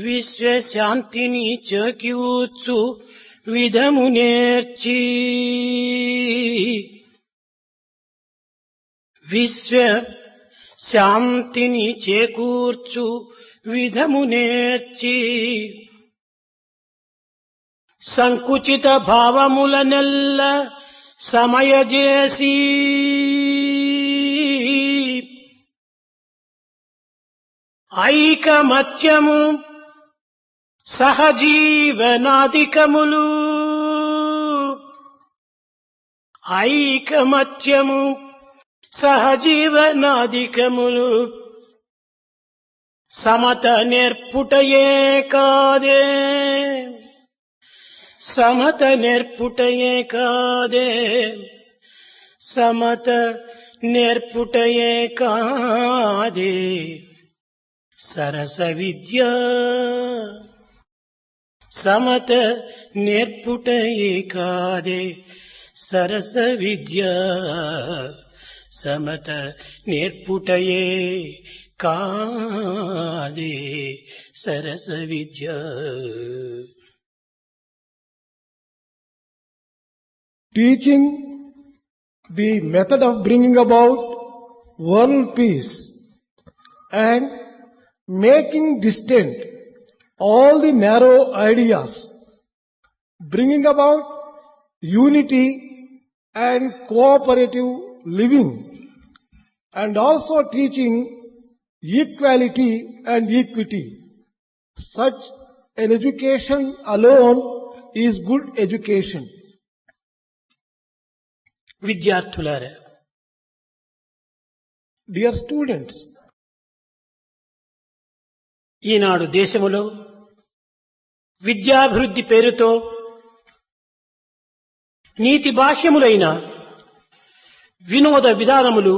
విశ్వశాంతిని చేకూర్చు విధము నేర్చి విశ్వ శాంతిని చేకూర్చు విధము నేర్చి సంకుచిత భావములనెల్ల సమయజేసి ఐకమత్యము సహజీవనాధికములు ఐకమత్యము సహజీవనాధికములు సమత నేర్పుటయే కాదే సమత నేర్పుటయే కాదే సమత నేర్పుటయే కాదే సరస విద్య సమత నేర్పుటయే కాదే సరస విద్య సమత నేర్పుటయే కాదే సరస విద్య. Teaching the method of bringing about world peace and making distant all the narrow ideas, bringing about unity and cooperative living, and also teaching equality and equity. Such an education alone is good education. విద్యార్థులారా, Dear students, ఈనాడు దేశములో విద్యాభివృద్ధి పేరుతో నీతి బాహ్యములైన వినోద విధానములు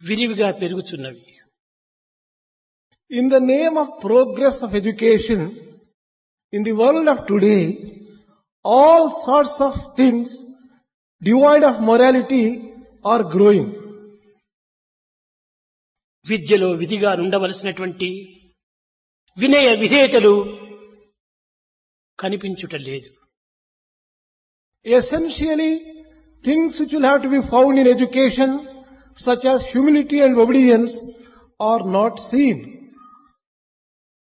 విరివిగా పెరుగుచున్నవి. in the name of progress of education, in the world of today, all sorts of things devoid of morality are growing. విద్యలో విధిగా ఉండవలసినటువంటి వినయ విధేయతలు కనిపించుట లేదు. Essentially, things which will have to be found in education, such as humility and obedience, are not seen.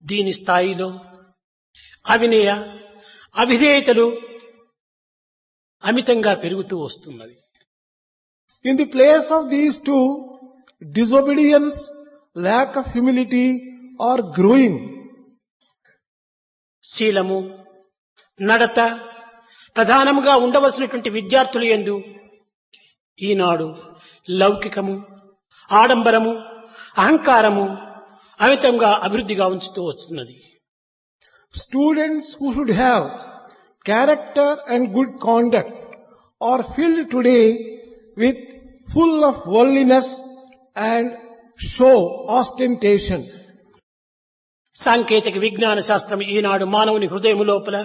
దీని స్థాయిలో అవినయ అవిధేయతలు అమితంగా పెరుగుతూ వస్తున్నవి. In the place of these two, disobedience, lack of humility are growing. శీలము నడత ప్రధానముగా ఉండవలసినటువంటి విద్యార్థులు యందు ఈనాడు లౌకికము ఆడంబరము అహంకారము అమితంగా అభివృద్ధిగా ఉంచుతూ వస్తున్నది. Students who should have character and good conduct are filled today with full of worldliness and show ostentation. సాంకేతిక విజ్ఞాన శాస్త్రం ఈనాడు మానవుని హృదయము లోపల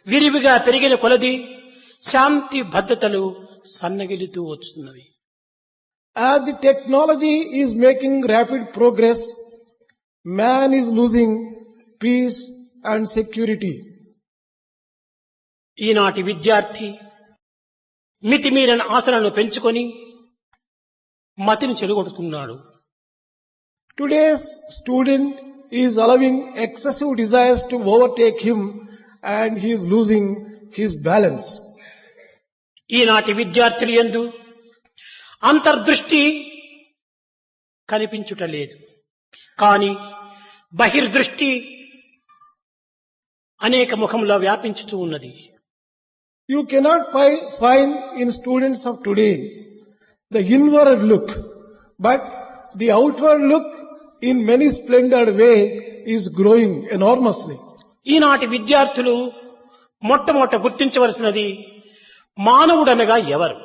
విరివిగా పెరిగిన కొలది శాంతి భద్రతలు సన్నగిలుతూ వస్తున్నవి. As the technology is making rapid progress, man is losing peace and security. ఈనాటి విద్యార్థి మితిమీరిన ఆశలను పెంచుకొని మతిని చెడగొడుతున్నాడు. Today's student is allowing excessive desires to overtake him and he is losing his balance. ఈనాటి విద్యార్థులు యందు అంతర్దృష్టి కనిపించుట లేదు, కానీ బహిర్దృష్టి అనేక ముఖంలో వ్యాపించుతూ ఉన్నది. You cannot find in students of today the inward look, but the outward look in many splendid way is growing enormously. ఈనాటి విద్యార్థులు మొట్టమొదట గుర్తించవలసినది మానవుడనగా ఎవరు,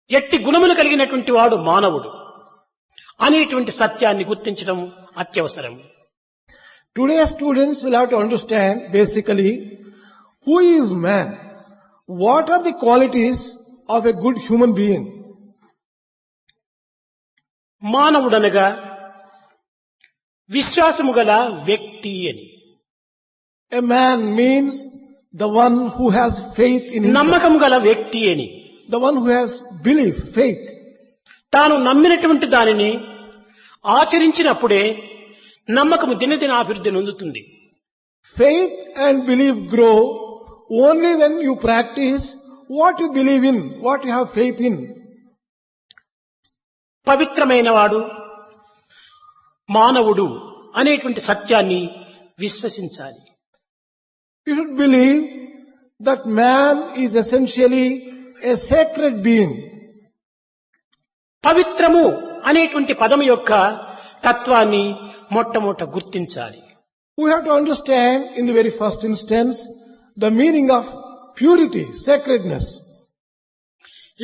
ఎట్టి గుణములు కలిగినటువంటి వాడు మానవుడు అనేటువంటి సత్యాన్ని గుర్తించడం అత్యవసరం. Today's students will have to understand basically who is man, what are the qualities of a good human being. మానవుడనగా విశ్వాసము గల వ్యక్తి అని. A man means the one who has faith in himself. నమ్మకము గల వ్యక్తి అని. The one who has belief, faith. తాను నమ్మినటువంటి దానిని ఆచరించినప్పుడే నమ్మకము దినదిన అభివృద్ధి నొందుతుంది. Faith and belief grow only when you practice what you believe in, what you have faith in. పవిత్రమైన వాడు మానవుడు అనేటువంటి సత్యాన్ని విశ్వసించాలి. You should believe that man is essentially a sacred being. పవిత్రము అనేటువంటి పదం యొక్క తత్వాన్ని మొట్టమొదట గుర్తించాలి. We have to understand in the very first instance the meaning of purity, sacredness.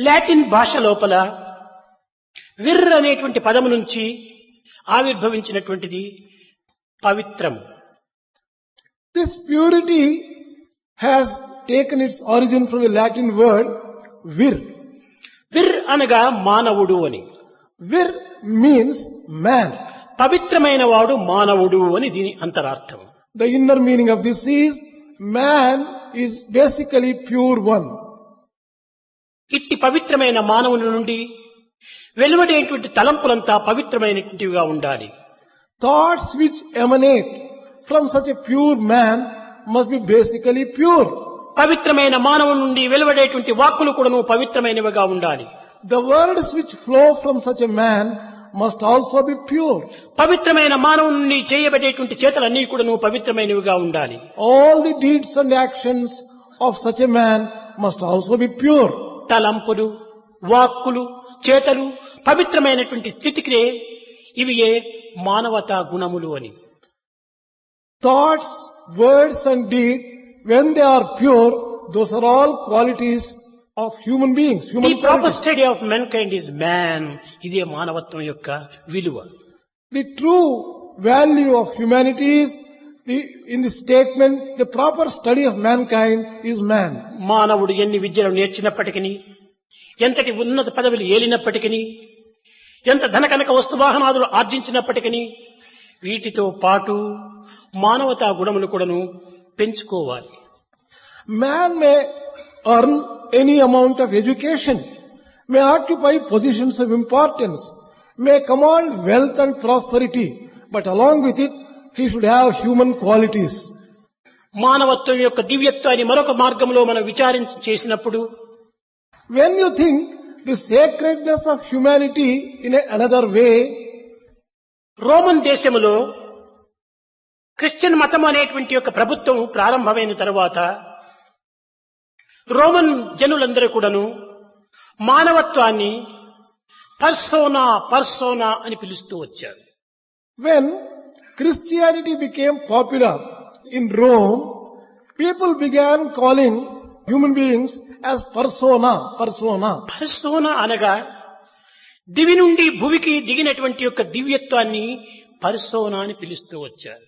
Latin భాష లోపల విర్ అనేటువంటి పదము నుంచి ఆవిర్భవించినటువంటిది పవిత్రం. This purity has taken its origin from the Latin word vir. విర్ అనగా మానవుడు అని. Vir means man. పవిత్రమైన వాడు మానవుడు అని దీని అంతరార్థం. The inner meaning of this is man is basically pure one. ఇట్టి పవిత్రమైన మానవుని నుండి వెలువడేటువంటి తలంపులంతా పవిత్రమైనటువంటివిగా ఉండాలి. Thoughts which emanate from such a pure man must be basically pure. పవిత్రమైన మానవుని నుండి వెలువడేటువంటి వాక్కులు కూడాను పవిత్రమైనవిగా ఉండాలి. The words which flow from such a man must also be pure. పవిత్రమైన మానవుని నుండి చేయబడేటువంటి చేతలన్నీ కూడాను పవిత్రమైనవిగా ఉండాలి. All the deeds and actions of such a man must also be pure. తలంపులు, వాక్కులు, చేతలు పవిత్రమైనటువంటి స్థితికి ఇవి మానవతా గుణములు అని. Thoughts, words and deed, when they are pure, those are all qualities of human beings. The Human proper qualities. Study of men kind is man. ఇదే మానవత్వం యొక్క విలువ. The true value of humanity is in the statement, the proper study of mankind is man. మానవుడు ఎన్ని విద్యలు నేర్చినప్పటికీ, ఎంతటి ఉన్నత పదవులు ఏలినప్పటికీ, ఎంత ధనకనక వస్తువాహనాదులు ఆర్జించినప్పటికీ వీటితో పాటు మానవతా గుణములు కూడాను పెంచుకోవాలి. Man may earn any amount of education, may occupy positions of importance, may command wealth and prosperity, but along with it, he should have human qualities. మానవత్వం యొక్క దివ్యత్వాన్ని మరొక మార్గంలో మనం చేసినప్పుడు When you think the sacredness of humanity in another way, Roman దేశములో Christian మతం అనేటువంటి యొక్క ప్రభుత్వం ప్రారంభమైన తరువాత రోమన్ జనులందరూ కూడాను మానవత్వాన్ని పర్సోనా అని పిలుస్తూ వచ్చారు. when Christianity became popular in Rome, people began calling human beings as persona. Persona అనగా దివి నుండి భూమికి దిగినటువంటి యొక్క దివ్యత్వాన్ని పర్సోనా అని పిలుస్తూ వచ్చారు.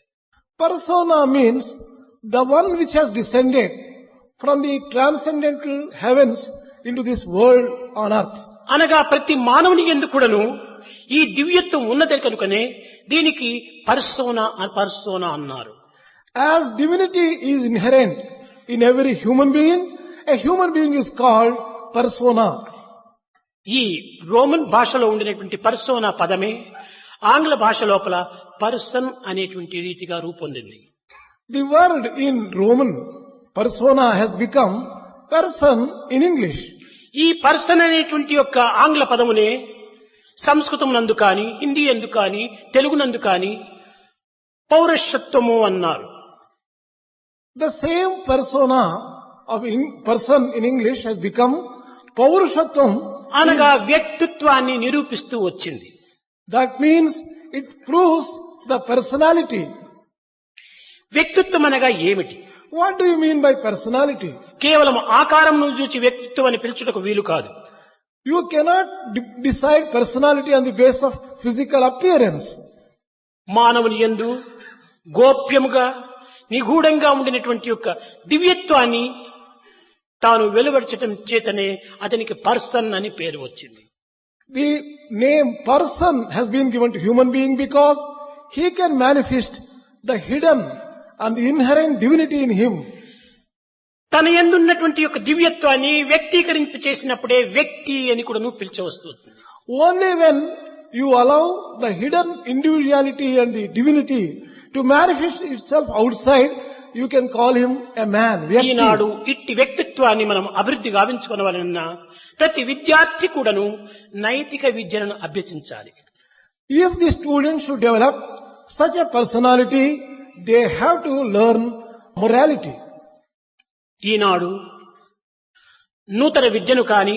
Persona means the one which has descended from the transcendental heavens into this world on earth. అనగా ప్రతి మానవుని యందు కూడాను ఈ దివ్యత్వం ఉన్నదే కనుకనే దీనికి పర్సోనా అన్నారు. As divinity is inherent in every human being, a human being is called persona. ఈ రోమన్ భాషలో ఉండినటువంటి పర్సోనా పదమే ఆంగ్ల భాష లోపల పర్సన్ అనేటువంటి రీతిగా రూపొందింది. The word in Roman persona has become person in English. ఈ పర్సన్ అనేటువంటి యొక్క ఆంగ్ల పదమునే సంస్కృతం నందు కాని, హిందీ యందు కాని, తెలుగు నందు కాని పౌరషత్వము అన్నారు. The same persona of person in English has become paurushatvam. అనగా వ్యక్తిత్వాన్ని నిరూపిస్తూ వచ్చింది. That means it proves the personality. వ్యక్తిత్వం అనగా ఏమిటి? What do you mean by personality? కేవలం ఆకారం చూచి వ్యక్తిత్వం అని పిలుచుటకు వీలు కాదు. You cannot decide personality on the basis of physical appearance. మానవుని యందు గోప్యముగా నిగూఢంగా ఉండినటువంటి యొక్క దివ్యత్వాన్ని తాను వెలువరచటం చేతనే అతనికి పర్సన్ అని పేరు వచ్చింది. The name person has been given to human being because he can manifest the hidden and the inherent divinity in him. తన యందున్నటువంటి యొక్క దివ్యత్వాన్ని వ్యక్తీకరింప చేసినప్పుడే వ్యక్తి అని కూడా పిలిచవస్తుంది. Only when you allow the hidden individuality and the divinity to manifest itself outside, you can call him a man. ఈనాడు ఇట్టి వ్యక్తిత్వాన్ని మనం అభివృద్ధి గావించుకోవాలన్నా ప్రతి విద్యార్థి కూడాను నైతిక విద్యను అభ్యసించాలి. If the students should develop such a personality, they have to learn morality. ఈనాడు నూతన విద్యను కాని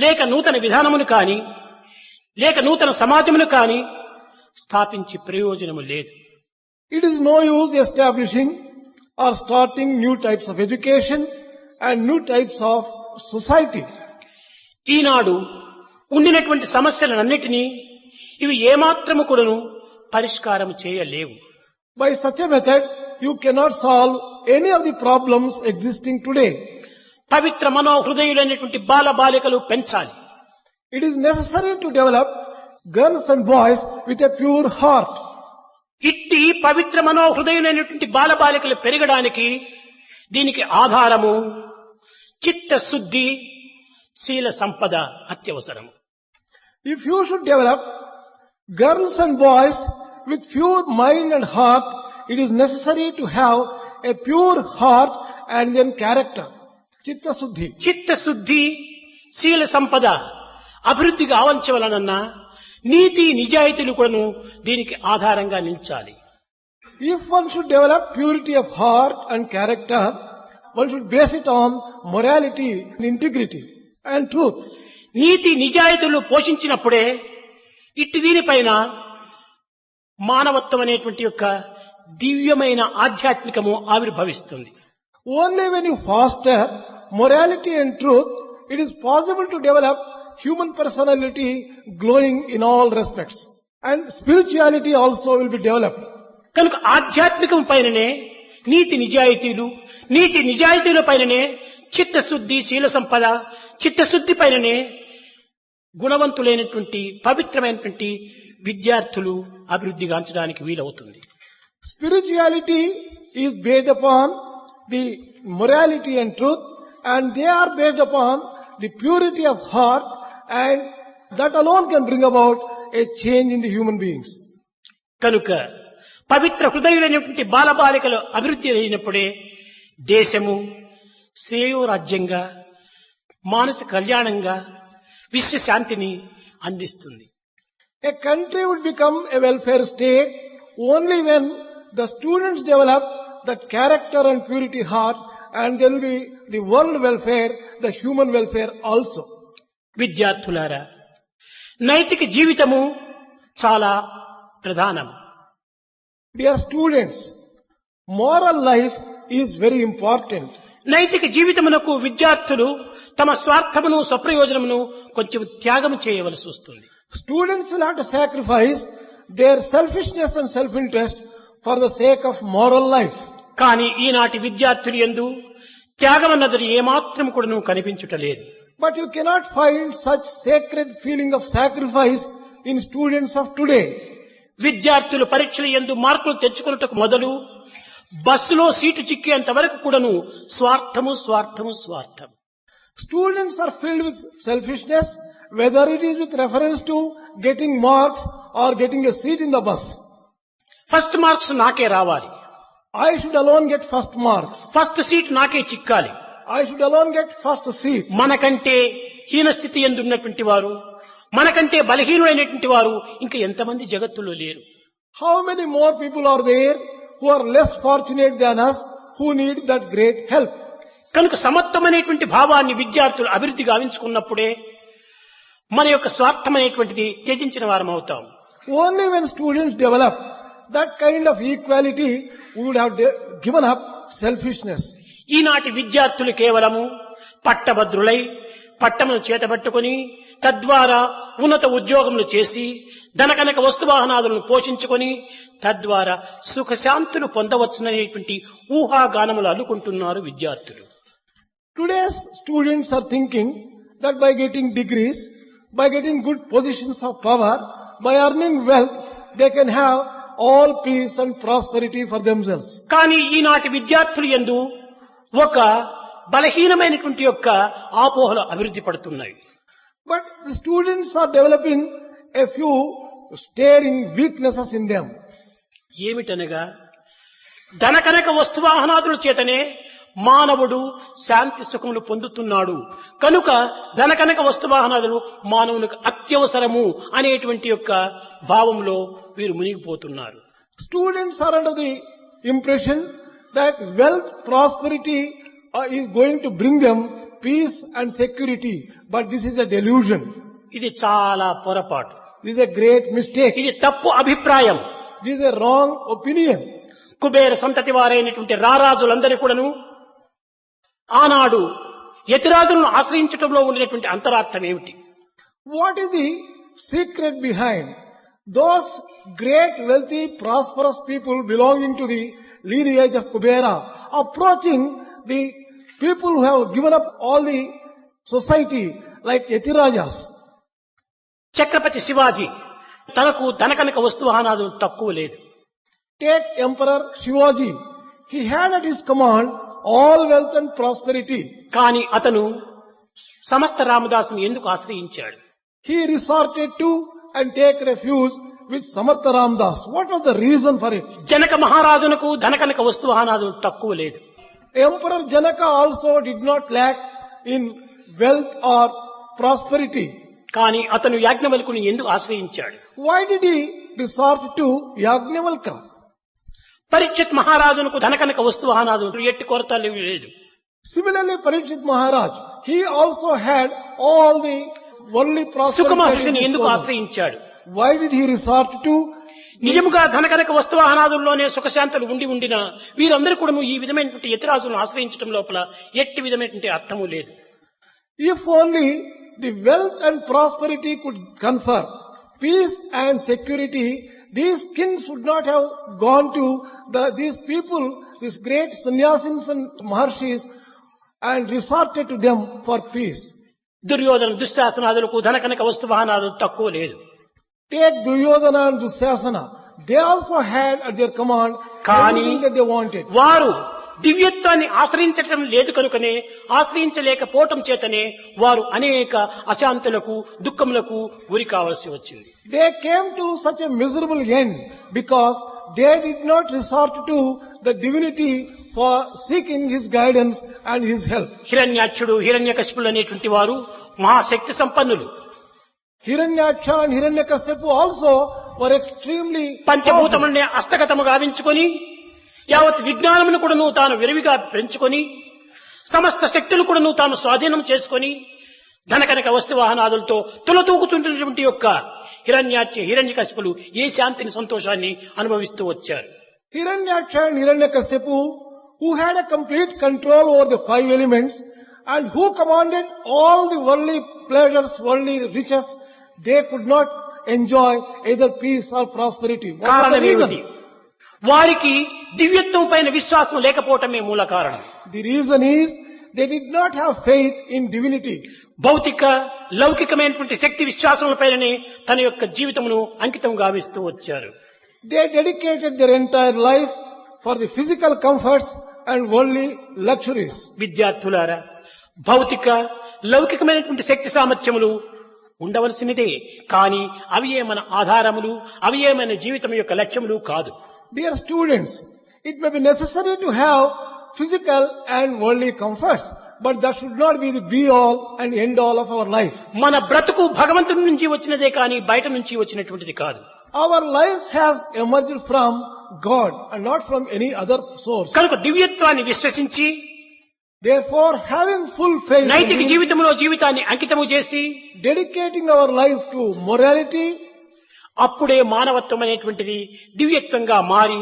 లేక నూతన విధానమును కాని లేక నూతన సమాజమును కాని స్థాపించి ప్రయోజనము లేదు. It is no use establishing or starting new types of education and new types of society. ఈనాడు ఉండినటువంటి సమస్యలన్నిటినీ ఇవి ఏమాత్రము కూడాను పరిష్కారం చేయలేవు. By such a method, you cannot solve any of the problems existing today. పవిత్ర మనోహృదయులైనటువంటి బాల బాలికలు పెంచాలి. It is necessary to develop girls and boys with a pure heart. ఇట్టి పవిత్ర మనోహృదయులైనటువంటి బాల బాలికలు పెరగడానికి దీనికి ఆధారము చిత్తశుద్ధి శీల సంపద అత్యవసరము. If you should develop girls and boys with pure mind and heart, it is necessary to have a pure heart and then character. Chitta Suddhi. చిత్తశుద్ధి శీల సంపద అభివృద్ధి కావాల్చవలనన్నా నీతి నిజాయితీలు కూడాను దీనికి ఆధారంగా నిల్చాలి. If one should develop purity of heart and character, one should base it on morality, integrity and truth. నీతి నిజాయితీలు పోషించినప్పుడే ఇట్టి దీనిపైన మానవత్వం అనేటువంటి యొక్క దివ్యమైన ఆధ్యాత్మికము ఆవిర్భవిస్తుంది. Only when you foster morality and truth, it is possible to develop human personality glowing in all respects. And spirituality also will be developed. కనుక ఆధ్యాత్మికం పైననే నీతి నిజాయితీల పైననే చిత్తశుద్ధి శీల సంపద, చిత్తశుద్ధి పైననే గుణవంతులైనటువంటి పవిత్రమైనటువంటి విద్యార్థులు అభివృద్ధి గాంచడానికి వీలవుతుంది. Spirituality is based upon the morality and truth, and they are based upon the purity of heart, and that alone can bring about a change in the human beings. కనుక పవిత్ర హృదయులైనటువంటి బాలబాలికలు అభివృద్ధి అయినప్పుడే దేశము శ్రేయోరాజ్యంగా మానసిక కళ్యాణంగా విశ్వశాంతిని అందిస్తుంది. A country would become a welfare state only when the students develop that character and purity heart, and there will be the world welfare, the human welfare also. విద్యార్థులారా, నైతిక జీవితము చాలా ప్రధానం. Dear students, moral life is very important. నైతిక జీవితమునకు విద్యార్థులు తమ స్వార్థమును స్వప్రయోజనమును కొంచెం త్యాగం చేయవలసి వస్తుంది. Students will have to sacrifice their selfishness and self-interest for the sake of moral life. కానీ ఈనాటి విద్యార్థులు యందు త్యాగం అన్నది ఏమాత్రం కూడా కనిపించుటలేదు. But you cannot find such sacred feeling of sacrifice in students of today. విద్యార్థులు పరీక్షల యందు మార్కులు తెచ్చుకున్నట్టుకు మొదలు బస్సులో సీటు చిక్కేంత వరకు కూడాను స్వార్థము స్వార్థము స్వార్థము. Students are filled with selfishness, whether it is with reference to getting marks or getting a seat in the bus. First marks నాకే రావాలి, I should alone get first marks. First seat నాకే చిక్కాలి, I should alone get first seat. మనకంటే హీన స్థితి యందు ఉన్నటువంటి వారు, మనకంటే బలహీనులైనటువంటి వారు ఇంకా ఎంతమంది జగత్తులో లేరు. How many more people are there who are less fortunate than us, who need that great help? కనుక సమత్వమైనటువంటి భావాన్ని విద్యార్థులు అభివృద్ధి గావించుకున్నప్పుడే మన యొక్క స్వార్థమైనటువంటిది త్యజించిన వారం అవుతాం. Only when students develop that kind of equality, we would have given up selfishness. ఈనాటి విద్యార్థులు కేవలము పట్టభద్రులై పట్టమును చేతబట్టుకుని తద్వారా ఉన్నత ఉద్యోగములు చేసి ధనకనక వస్తువాహనాదులను పోషించుకొని తద్వారా సుఖశాంతులు పొందవచ్చుననేటువంటి ఊహాగానములు అల్లుకుంటున్నారు విద్యార్థులు. Today's students are thinking that by getting degrees, by getting good positions of power, by earning wealth, they can have all peace and prosperity for themselves. కానీ ఈనాటి విద్యార్థులు యందు ఒక బలహీనమైనటువంటి యొక్క ఆపోహలు అభివృద్ధి పడుతున్నాయి. But the students are developing a few staring weaknesses in them. ఏమిటనగా ధనకనక వస్తువాహనాదుల చేతనే మానవుడు శాంతి సుఖములు పొందుతున్నాడు కనుక ధనకనక వస్తువాహనాదులు మానవునికి అత్యవసరము అనేటువంటి యొక్క భావంలో వీరు మునిగిపోతున్నారు. Students are under the impression that wealth, prosperity is going to bring them peace and security. But this is a delusion. ఇది చాలా పొరపాటు. This is a great mistake. ఇది తప్పు అభిప్రాయం. This is a wrong opinion. Kubera సంతతి వారైనటువంటి రారాజులందరూ కూడాను ఆనాడు యతిరాజులను ఆశ్రయించడంలో ఉండినటువంటి అంతరార్థం ఏమిటి? What is the secret behind those great, wealthy, prosperous people belonging to the lineage of Kubera approaching the people who have given up all the society like Yatirajas? Chakrapati Shivaji తనకు ధనకనక వస్తువాహనాదులు తక్కువ లేదు. Take Emperor Shivaji. He had at his command all wealth and prosperity. కానీ అతను సమస్త రామదాసుని ఎందుకు ఆశ్రయించాడు? He resorted to and take refuge with Samartha Ramdas. What was the reason for it? Janaka మహారాజునకు ధనకనక వస్తువాహనాదులు తక్కువ లేదు. Emperor Janaka also did not lack in wealth or prosperity. కానీ అతను యాజ్ఞవల్కుని ఎందుకు ఆశ్రయించాడు? Why did he resort to Yagnavalka? Parikshit మహారాజునకు ధనకనక వస్తువాహనాదులు ఎట్టి కొరత లేదు. Similarly, Parikshit Maharaj, he also had all the worldly prosperity. సుఖమహర్షిని ఎందుకు ఆశ్రయించాడు? Why did he resort to? నిజముగా ధనకనక వస్తువాహనాదుల్లోనే సుఖశాంతులు ఉండినా వీరందరూ కూడా ఈ విధమైనటువంటి యతిరాజులను ఆశ్రయించడం లోపల ఎట్టి విధమైనటువంటి అర్థము లేదు. If only the wealth and prosperity could confer peace and security, these kings would not have gone to these people, these great sannyasins and maharshis, and resorted to them for peace. Duryodhana దుశ్శాసనాదులకు ధనకనక వస్తువాహనాదులు తక్కువ లేదు. Take Duryodhana and Dusyasana. They also had at their command everything that they wanted. వారు దివ్యత్వాన్ని ఆశ్రయించటం లేదు కనుకనే ఆశ్రయించలేకపోవటం చేతనే వారు అనేక అశాంతులకు దుఃఖములకు గురి కావలసి వచ్చింది. They came to such a miserable end because they did not resort to the divinity for seeking his guidance and his help. హిరణ్యాక్షుడు హిరణ్యకశిపుడు అనేటువంటి వారు మహాశక్తి సంపన్నులు. Hiranyaksha and Hiranyakasipu also were extremely పంచభూతములనే హస్తగతము గావించుకొని యావత్ విజ్ఞానమును కూడాను తాను విరివిగా పెంచుకొని సమస్త శక్తులు కూడాను తాను స్వాధీనం చేసుకొని ధనకనక వస్తువాహనాదులతో తులతూగుతున్నటువంటి యొక్క హిరణ్యకశిపులు ఏ శాంతిని సంతోషాన్ని అనుభవిస్తూ వచ్చారు. Hiranyaksha and Hiranyakasipu, who had a complete control over the five elements and who commanded all the worldly pleasures, worldly riches, they could not enjoy either peace or prosperity. What was the కారణం reason? ఏమిటి? వారికి దివ్యత్వం పైన విశ్వాసం లేకపోవటమే మూల కారణం. The reason is they did not have faith in divinity. భౌతిక లౌకికమైనటువంటి శక్తి విశ్వాసముల పైననే తన యొక్క జీవితమును అంకితం గావిస్తూ వచ్చారు. They dedicated their entire life for the physical comforts and worldly luxuries. విద్యార్థులారా, భౌతిక లౌకికమైనటువంటి శక్తి సామర్థ్యములు ఉండవలసినదే, కానీ అవి మన ఆధారములు, అవి మన జీవితం యొక్క లక్ష్యములు కాదు. Dear students, it may be necessary to have physical and worldly comforts, but that should not be the be-all and end-all of our life. మన బ్రతుకు భగవంతుడి నుంచి వచ్చినదే కానీ బయట నుంచి వచ్చినటువంటిది కాదు. Our life has emerged from God and not from any other source. కనుక దివ్యత్వాన్ని విశ్వసించి Therefore, having full faith in నైతిక Him, జీవితంలో జీవితాన్ని అంకితము చేసి dedicating our life to morality, అప్పుడే మానవత్వం అనేటువంటిది దివ్యత్వంగా మారి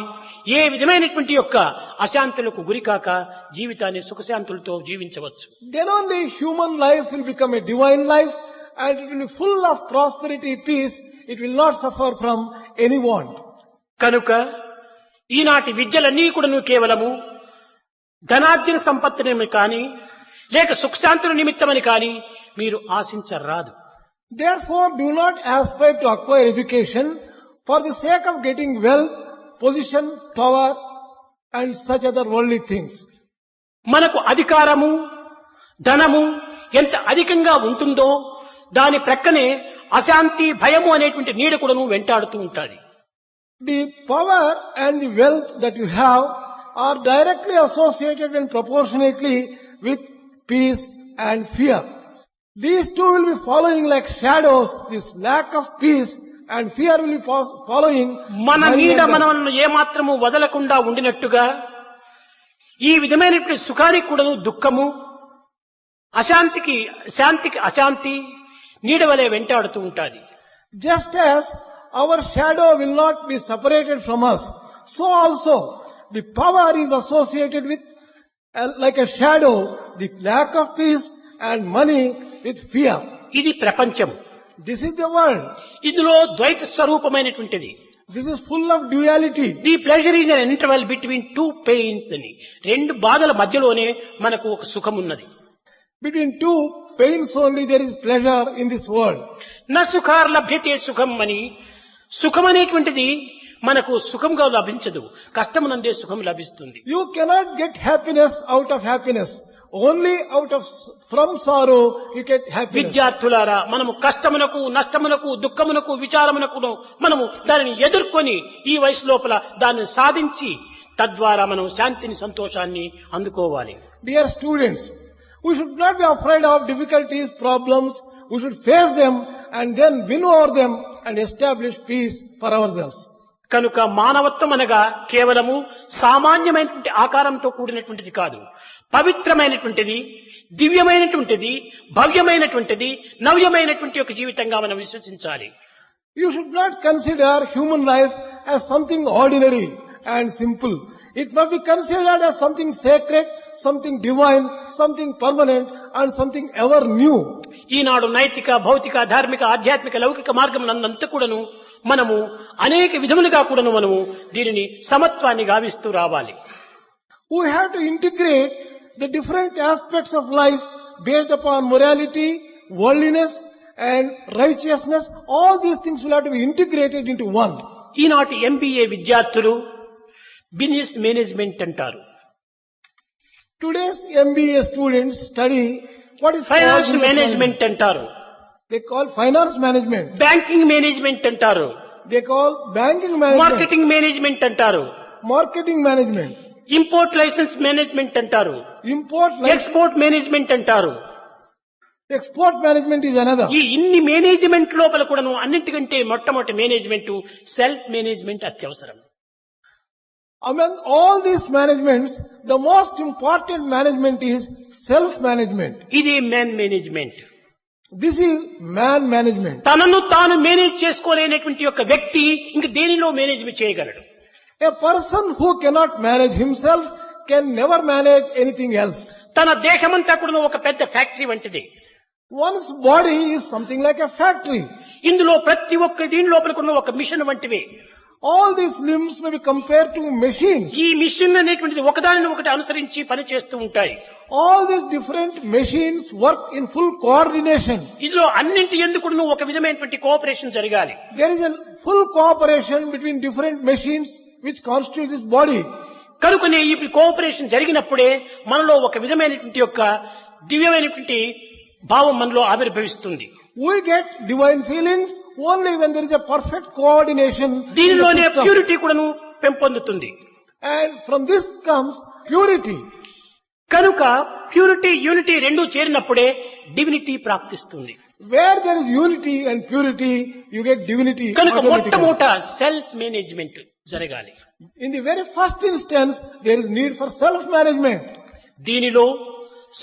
ఏ విధమైనటువంటి యొక్క అశాంతులకు గురికాక జీవితాన్ని సుఖశాంతులతో జీవించవచ్చు. then only human life will become a divine life and it will be full of prosperity, peace. It will not suffer from any want. కనుక ఈనాటి విద్యలన్నీ కూడా కేవలము ధనార్జన సంపత్తిని కానీ లేక సుఖశాంతుల నిమిత్తమని కానీ మీరు ఆశించరాదు. Therefore, do not aspire to acquire education for the sake of getting wealth, position, power, and such other worldly things. మనకు అధికారము ధనము ఎంత అధికంగా ఉంటుందో దాని ప్రక్కనే అశాంతి భయము అనేటువంటి నీడ కూడాను వెంటాడుతూ ఉంటుంది. The power and the wealth that you have are directly associated and proportionately with peace and fear. These two will be following like shadows. This lack of peace and fear will be following. మన money నీడ and మనల్ని ఏమాత్రము వదలకుండా ఉండినట్టుగా ఈ విధమైనటువంటి సుఖానికి కూడాను దుఃఖము, అశాంతికి శాంతికి అశాంతి నీడ వలె వెంటాడుతూ ఉంటాది. Just as our shadow will not be separated from us, so also the power is associated with like a shadow, the lack of peace and money with fear. ఇది ప్రపంచం. This is the world. ఇందులో ద్వైత స్వరూపమైనటువంటిది. This is full of duality. The pleasure is an interval between two pains అని, రెండు బాధల మధ్యలోనే మనకు ఒక సుఖం ఉన్నది. Between two pains only there is pleasure in this world. న సుఖార్ లభ్యతే సుఖం అని, సుఖం అనేటువంటిది మనకు సుఖంగా లభించదు, కష్టమునందే సుఖం లభిస్తుంది. You cannot get happiness out of happiness. Only from sorrow you get happiness. విద్యార్థులారా, మనము కష్టమునకు నష్టమునకు దుఃఖమునకు విచారమునకు మనము దానిని ఎదుర్కొని ఈ వయసు లోపల దాన్ని సాధించి తద్వారా మనం శాంతిని సంతోషాన్ని అందుకోవాలి. Dear students, we should not be afraid of difficulties, problems. We should face them and then win over them and establish peace for ourselves. కనుక మానవత్వం అనగా కేవలము సామాన్యమైనటువంటి ఆకారంతో కూడినటువంటిది కాదు, పవిత్రమైనటువంటిది, దివ్యమైనటువంటిది, భవ్యమైనటువంటిది, నవ్యమైనటువంటి ఒక జీవితంగా మనం విశ్వసించాలి. You should not consider human life as something ordinary and simple. It must be considered as something sacred, something divine, something permanent and something ever new. ఈనాడు నైతిక భౌతిక ధార్మిక ఆధ్యాత్మిక లౌకిక మార్గమునంతా కూడాను మనము అనేక విధములుగా కూడాను మనము దీనిని సమత్వాన్ని గావిస్తూ రావాలి. We have to integrate the different aspects of life based upon morality, worldliness and righteousness. All these things will have to be integrated into one. ఈనాటి MBA విద్యార్థులు బిజినెస్ మేనేజ్మెంట్ అంటారు. Today's MBA students study what is finance called management అంటారు, They call finance management. Banking management అంటారు, They call banking management. Marketing management అంటారు, Marketing management. Import licence management అంటారు, Import license. Export management అంటారు. Export management is another. ఈ ఇన్ని management లోపల కూడాను అన్నింటికంటే మొట్టమొదటి మేనేజ్మెంట్ సెల్ఫ్ మేనేజ్మెంట్ అత్యవసరం. Among all these managements, the most important management is self-management. ఇది man management. This is man management. తనను తాను మేనేజ్ చేసుకోలేనటువంటి ఒక వ్యక్తి ఇంక దేనిలో మేనేజ్ చేయగలడు? A person who cannot manage himself can never manage anything else. తన దేహమంతా కూడా ఒక పెద్ద ఫ్యాక్టరీ వంటిది. One's body is something like a factory. ఇందులో ప్రతి ఒక్క దీని లోపల కూడా ఒక మిషన్ వంటివి. All these limbs may be compared to machines. ఈ మిషన్ అనేటువంటిది ఒకదానిని ఒకటి అనుసరించి పనిచేస్తూ ఉంటాయి. All these different machines work in full coordination. ఇందులో అన్నింటి ఎందుకు ఒక విధమైనటువంటి కోఆపరేషన్ జరగాలి. There is a full cooperation between different machines which constitute this body. కనుకనే ఈ కోఆపరేషన్ జరిగినప్పుడే మనలో ఒక విధమైనటువంటి యొక్క దివ్యమైనటువంటి భావం మనలో ఆవిర్భవిస్తుంది. We get divine feelings only when there is a perfect coordination. in the దీనిలోనే system. ప్యూరిటీ కూడాను పెంపొందుతుంది. And from this comes purity. కనుక ప్యూరిటీ యూనిటీ రెండూ చేరినప్పుడే డివినిటీ ప్రాప్తిస్తుంది. Where there is unity and purity, you get divinity కనుక automatically. మొట్టమొదట self management జరగాలి. In the very first instance, there is need for self-management. దీనిలో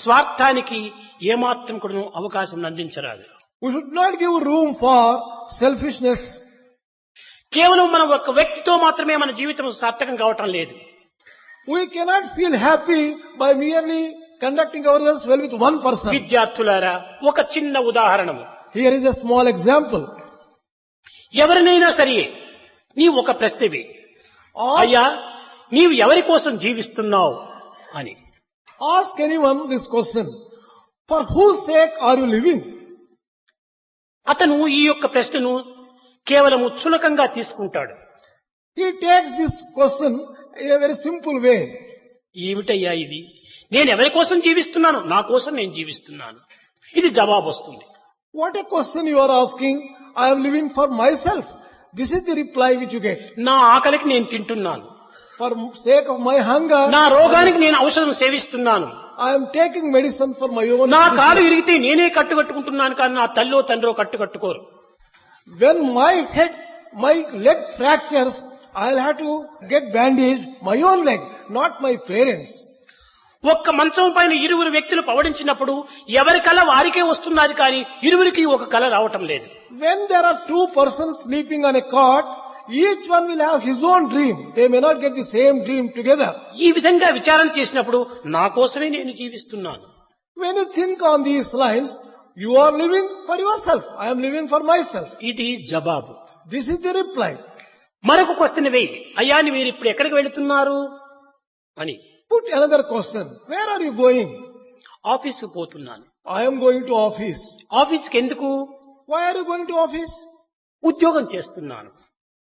స్వార్థానికి ఏమాత్రం కూడా అవకాశం అందించరాదు. We should not give room for selfishness. కేవలం మనం ఒక వ్యక్తితో మాత్రమే మన జీవితం సార్థకం కావటం లేదు. We cannot feel happy by merely conducting ourselves well with one person. విద్యార్థులారా, ఒక చిన్న ఉదాహరణము. Here is a small example. ఎవరినైనా సరే నీవు ఒక ప్రశ్నవి, అయ్యా నీవు ఎవరి కోసం జీవిస్తున్నావు అని. Ask anyone this question. For whose sake are you living? అతను ఈ యొక్క ప్రశ్నను కేవలము చులకంగా తీసుకుంటాడు. He takes this question in a very simple way. ఏమిటయ్యా ఇది? నేను ఎవరి కోసం జీవిస్తున్నాను? నా కోసం నేను జీవిస్తున్నాను. ఇది జవాబు వస్తుంది. What a question you are asking. I am living for myself. This is the reply which you get. నా ఆకలికి నేను తింటున్నాను. For sake of my hunger, నా రోగానికి నేను ఔషధం సేవిస్తున్నాను. I am taking medicine for my own. నా కాలు ఇరిగితే నేనే కట్టుకట్టుకుంటున్నాను కానీ నా తల్లో తండ్రో కట్టుకట్టుకోరు. When my leg fractures, I'll have to get bandaged my own leg, not my parents. ఒక్క మంచం పైన ఇరువురు వ్యక్తులు పవడించినప్పుడు ఎవరి కళ వారికే వస్తున్నది కానీ ఇరువురికి ఒక కళ రావటం లేదు. When there are two persons sleeping on a cot, each one will have his own dream. They may not get the same dream together. ఈ విధంగా విచారణ చేసినప్పుడు నా కోసమే నేను జీవిస్తున్నాను. When you think on these lines, you are living for yourself. I am living for myself. ఇది జవాబు. This is the reply. మరొక క్వశ్చన్ వేయి. అయ్యా మీరు ఇప్పుడు ఎక్కడికి వెళుతున్నారు అని. Put another question. Where are you going? ఆఫీసుకు పోతున్నాను. I am going to office. ఆఫీస్కి ఎందుకు? Why are you going to office? ఉద్యోగం చేస్తున్నాను.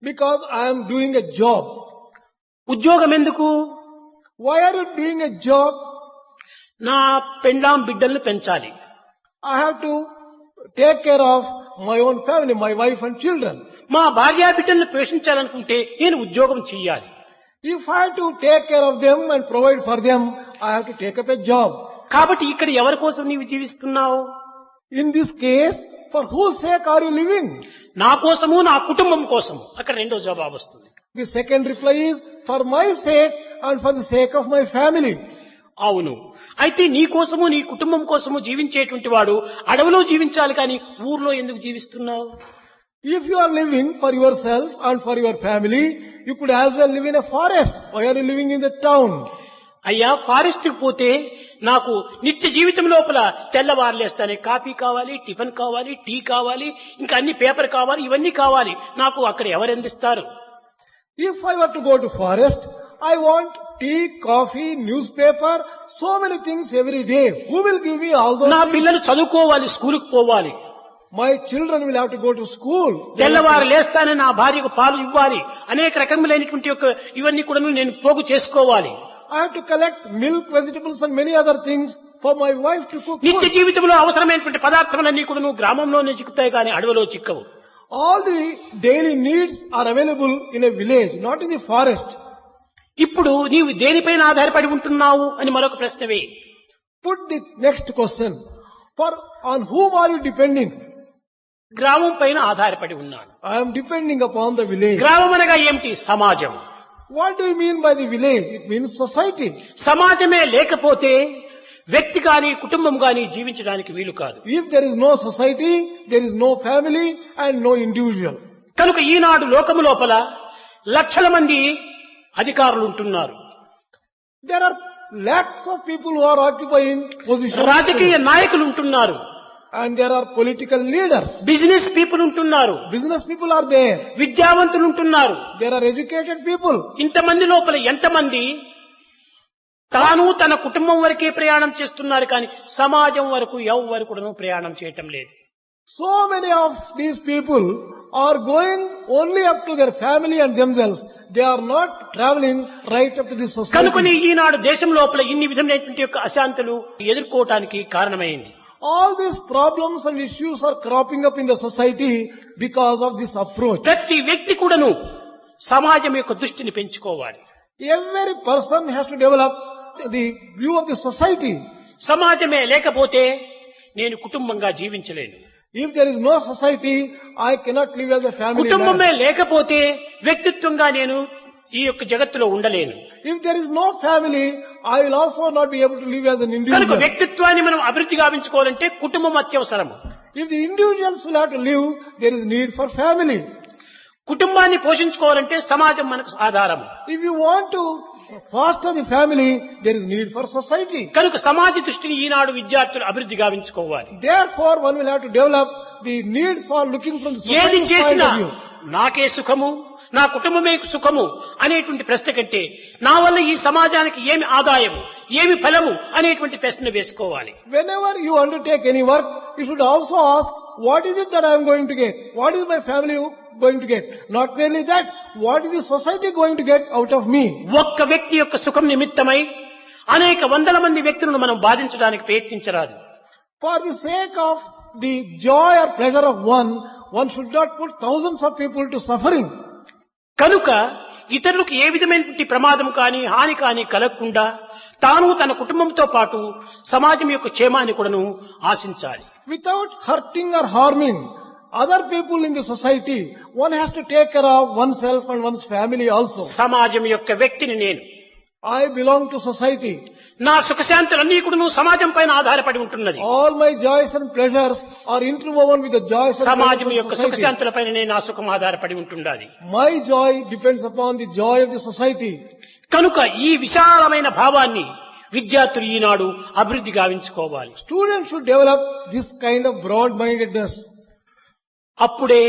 Because I am doing a job. ఉద్యోగం ఎందుకు? Why are you doing a job? నా పెండ్లాం బిడ్డలను పెంచాలి. I have to take care of my own family, my wife and children. మా భార్యా బిడ్డలను పోషించాలనుకుంటే నేను ఉద్యోగం చెయ్యాలి. If I have to take care of them and provide for them, I have to take up a job. కాబట్టి ఇక్కడ ఎవరి కోసం నీవు జీవిస్తున్నావు? In this case, for whose sake are you living? నా కోసము, నా కుటుంబం కోసము. అక్కడ రెండో జవాబు వస్తుంది. The second reply is for my sake and for the sake of my family. అవును. అయితే నీ కోసము, నీ కుటుంబం కోసము జీవించేటువంటి వాడు అడవిలో జీవించాలి కానీ ఊర్లో ఎందుకు జీవిస్తున్నావు? If you are living for yourself and for your family, you could as well live in a forest. Why are you living in the town? అయ్యా ఫారెస్ట్ కి పోతే నాకు నిత్య జీవితం లోపల తెల్లవారులేస్తానే కాఫీ కావాలి, టిఫిన్ కావాలి, టీ కావాలి, ఇంకా అన్ని పేపర్ కావాలి, ఇవన్నీ కావాలి. నాకు అక్కడ ఎవరు అందిస్తారు? If I were to go to forest, I want tea, coffee, newspaper, so many things every day. Who will give me all those నా things? పిల్లలు చదువుకోవాలి, స్కూలుకు పోవాలి. My children will have to go to school. తెల్లవారు లేస్తానే నా భార్యకు పాలు ఇవ్వాలి. అనేక రకములైనటువంటి ఇవన్నీ కూడా నేను పోగు చేసుకోవాలి. I have to collect milk, vegetables and many other things for my wife to cook నిత్య food. జీవితంలో అవసరమైనటువంటి పదార్థములన్నీ కూడా నువ్వు గ్రామంలోనే చిక్కుతాయి కానీ అడవిలో చిక్కవు. All the daily needs are available in a village, not in the forest. ఇప్పుడు నీవు దేనిపైన ఆధారపడి ఉంటున్నావు అని మరొక ప్రశ్నవే. Put the next question. On whom are you depending? గ్రామం పైన ఆధారపడి ఉన్నాను. I am depending upon the village. గ్రామం అనగా ఏమిటి? సమాజం. What do you mean by the village? It means society. సమాజమే లేకపోతే వ్యక్తి గాని కుటుంబం గాని జీవించడానికి వీలు కాదు. If there is no society, there is no family and no individual. కనుక ఈనాడు లోకము లోపల లక్షల మంది అధికారులు ఉంటున్నారు. There are lakhs of people who are occupying positions. రాజకీయ నాయకులు ఉంటున్నారు. And there are political leaders. Business people ఉంటున్నారు. Business people are there. విద్యావంతులు ఉంటున్నారు. There are educated people. ఇంతమంది లోపల ఎంతమంది తాను తన కుటుంబం వరకే ప్రయాణం చేస్తున్నారు కానీ సమాజం వరకు ఎవ్వరు కూడా ప్రయాణం చేయటం లేదు. So many of these people are going only up to their family and themselves. They are not traveling right up to the కనుకొని society. ఈనాడు దేశం లోపల ఇన్ని విధమైనటువంటి యొక్క అశాంతులు ఎదుర్కోవటానికి కారణమైంది. All these problems and issues are cropping up in the society because of this approach. ప్రతి వ్యక్తి కూడాను సమాజం యొక్క దృష్టిని పెంచుకోవాలి. Every person has to develop the view of the society. సమాజమే లేకపోతే నేను కుటుంబంగా జీవించలేను. If there is no society, I cannot live as a family కుటుంబమే man. లేకపోతే వ్యక్తిత్వంగా నేను ఈ యొక్క జగత్తులో ఉండలేను. If there is no family, I will also not be able to live as an కనుక individual. వ్యక్తిత్వాన్ని మనం అభివృద్ధి గావించుకోవాలంటే కుటుంబం అత్యవసరము. If the individuals will have to live, there is need for family. కుటుంబాన్ని పోషించుకోవాలంటే సమాజం మనకు ఆధారము. If you want to foster the family, there is need for society. కనుక సమాజ దృష్టిని ఈనాడు విద్యార్థులు అభివృద్ధి గావించుకోవాలి. Therefore, one will have to develop the need for looking from the ఏది society's point చేసినా of view. నాకే సుఖము, నా కుటుంబమే సుఖము అనేటువంటి ప్రశ్న కంటే నా వల్ల ఈ సమాజానికి ఏమి ఆదాయము, ఏమి ఫలము అనేటువంటి ప్రశ్న వేసుకోవాలి. Whenever you undertake any work, you should also ask, what is it that I am going to get? What is my family going to get? Not merely that, what is the society going to get out of me? ఒక్క వ్యక్తి యొక్క సుఖం నిమిత్తమై అనేక వందల మంది వ్యక్తులను మనం బాధించడానికి ప్రయత్నించరాదు. For the sake of the joy or pleasure of one should not put thousands of people to suffering. కనుక ఇతరులకు ఏ విధమైనటువంటి ప్రమాదం కానీ హాని కానీ కలగకుండా తాను తన కుటుంబంతో పాటు సమాజం యొక్క క్షేమాన్ని కూడాను ఆశించాలి. Without hurting or harming other people in the society, one has to take care of oneself and one's family also. సమాజం యొక్క వ్యక్తిని నేను. I belong to society. నా సుఖశాంతులన్నీ కూడాను సమాజం పైన ఆధారపడి ఉంటున్నది. All my joys and pleasures are interwoven with the joys and సమాజం pleasures యొక్క of society. సుఖశాంతులపైన నా సుఖం ఆధారపడి ఉంటుండాలి. My joy depends upon the joy of the society. కనుక ఈ విశాలమైన భావాన్ని విద్యార్థులు ఈనాడు అభివృద్ధి గావించుకోవాలి. Students should develop this kind of broad-mindedness. అప్పుడే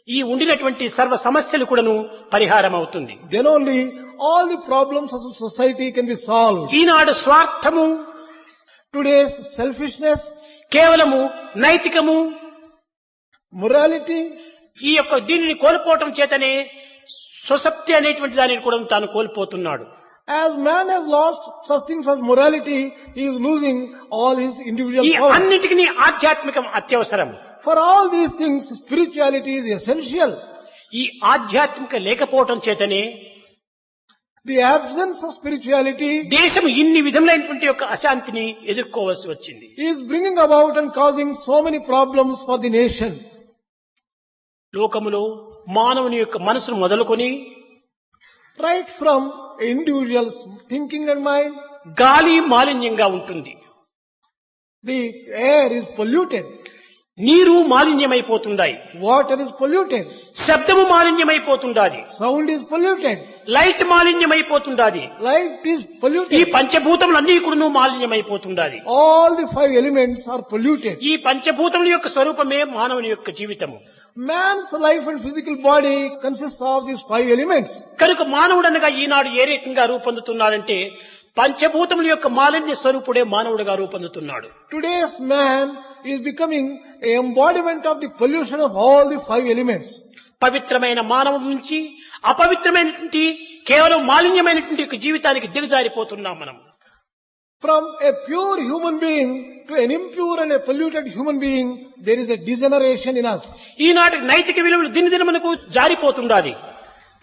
ఈ ఉండినటువంటి సర్వ సమస్యలు కూడాను పరిహారం అవుతుంది. Then only all the problems of the society can be solved. ఈనాడు స్వార్థము, Today's selfishness, కేవలము నైతికము, morality, ఈ యొక్క దీనిని కోల్పోవటం చేతనే స్వశక్తి అనేటువంటి దానిని కూడా తాను కోల్పోతున్నాడు. as man has lost such things as morality, he is losing all his individual ఈ power. అన్నిటికీ ఆధ్యాత్మికం అత్యవసరం. For all these things, spirituality is essential. ఈ ఆధ్యాత్మిక లేకపోవటం చేతనే The absence of spirituality దేశం ఇన్ని విధములైనటువంటి యొక్క అశాంతిని ఎదుర్కోవాల్సి వచ్చింది. is bringing about and causing so many problems for the nation. లోకములో మానవుని యొక్క మనసును మొదలుకొని Right from individuals' thinking and mind, గాలి మాలిన్యంగా ఉంటుంది, the air is polluted, నీరు మాలిన్యమైపోతుండాయి, water is polluted, శబ్దము మాలిన్యమైపోతుండాది, sound is polluted, లైట్ మాలిన్యమైపోతుండాది, light is ఈ polluted. పంచభూతములన్నీ కూడా మాలిన్యమైపోతుండాది. All the five elements are polluted. ఈ పంచభూతముల యొక్క స్వరూపమే మానవుని యొక్క జీవితము. Man's life and physical body consists of these five elements. కనుక మానవుడనగా ఈనాడు ఏ రకంగా రూపొందుతున్నాడంటే పంచభూతముల యొక్క మాలిన్య స్వరూపుడే మానవుడిగా రూపొందుతున్నాడు. Today's man is becoming an embodiment of the pollution of all the five elements. పవిత్రమైన మానవుడి నుంచి అపవిత్రమైనటువంటి కేవలం మాలిన్యమైనటువంటి యొక్క జీవితానికి దిగజారిపోతున్నాం మనం. From a pure human being to an impure and a polluted human being, there is a degeneration in us. ఈనాటి నైతిక విలువలు దినదినమునకు జారిపోతుండాలి.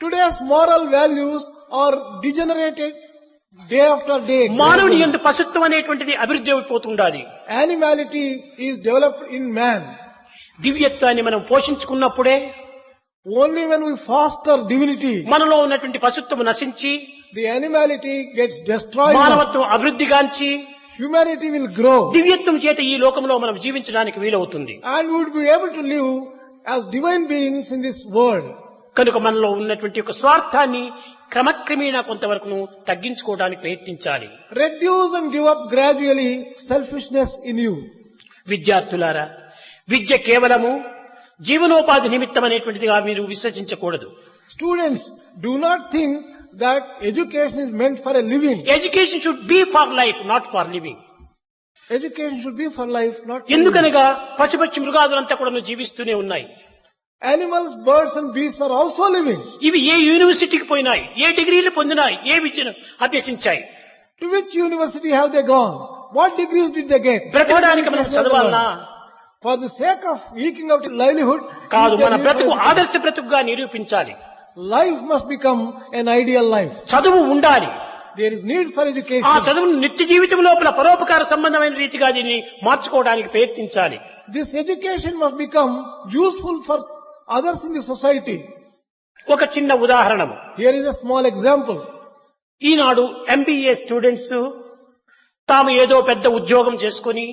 Today's moral values are degenerated day after day. మానవుని యందు పశుత్వం అనేటువంటిది అభివృద్ధి అయిపోతుండాలి. Animality is developed in man. దివ్యత్వాన్ని మనం పోషించుకున్నప్పుడే Only when we foster divinity, మనలో ఉన్నటువంటి పశుత్వము నశించి the animality gets destroyed. మానవత్వం అభివృద్ధిగాంచి Humanity will grow. దివ్యత్వం చేత ఈ లోకంలో మనం జీవించడానికి వీలవుతుంది. And we would be able to live as divine beings in this world. కనుక మనలో ఉన్నటువంటి ఒక స్వార్థాన్ని క్రమక్రమేణా కొంతవరకు తగ్గించుకోవడానికి ప్రయత్నించాలి. Reduce and give up gradually selfishness in you. విద్యార్థులారా, విద్య కేవలము జీవనోపాధి నిమిత్తం అనేటువంటిదిగా మీరు విశ్వసించకూడదు. Students, do not think that education is meant for a living. Education should be for life, not for living. Education should be for life, not for living. ఎందుకనగా పశుపక్షి మృగాదులంతా కూడా జీవిస్తూనే ఉన్నాయి. Animals, birds and beasts are also living. ఇవి ఏ యూనివర్సిటీకి పోయినాయి, ఏ డిగ్రీలు పొందినాయి, ఏ విద్యను అభ్యసించాయి. To which university have they gone? What degrees did they get? బ్రతకడానికి మనం చదవాలనా? For the sake of eking out a livelihood, కాదు, is there మన need బ్రతుకు for ఆదర్శ బ్రతుకుగా నిరూపించాలి. life must become an ideal life. చదువు ఉండాలి. There is need for ఆ education. చదువును నిత్య జీవితం లోపల పరోపకార సంబంధమైన రీతిగా దీన్ని మార్చుకోవడానికి ప్రయత్నించాలి. This education must become useful for others in the society. ఒక చిన్న ఉదాహరణము. Here is a small example. Eenadu MBA students తాము ఏదో పెద్ద ఉద్యోగం చేసుకొని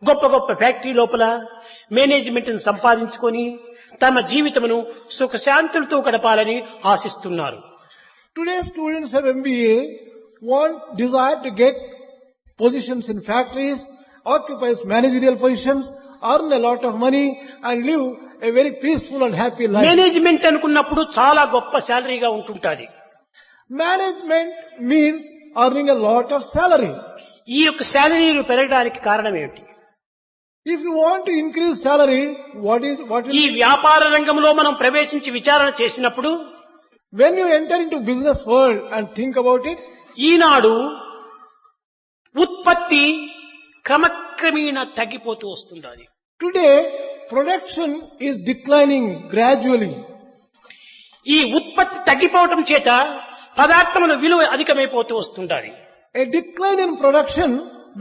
గొప్ప గొప్ప ఫ్యాక్టరీ లోపల మేనేజ్మెంట్ సంపాదించుకొని తమ జీవితమును సుఖశాంతులతో గడపాలని ఆశిస్తున్నారు. Today students of MBA desire to get positions in factories, occupy managerial positions, earn a lot of money and live a very peaceful and happy life. Management అనుకున్నప్పుడు చాలా గొప్ప శాలరీగా ఉంటుంటాది. Management means earning a lot of salary. ఈ యొక్క శాలరీలు పెరగడానికి కారణం ఏమిటి? If you want to increase salary, what will ఈ వ్యాపార రంగంలో మనం ప్రవేశించి విచారణ చేసినప్పుడు when you enter into business world and think about it, ఈనాడు ఉత్పత్తి క్రమక్రమేణా తగ్గిపోతూ వస్తుండాలి. today production is declining gradually. ఈ ఉత్పత్తి తగ్గిపోవటం చేత పదార్థముల విలువ అధికమైపోతూ వస్తుండాలి. A decline in production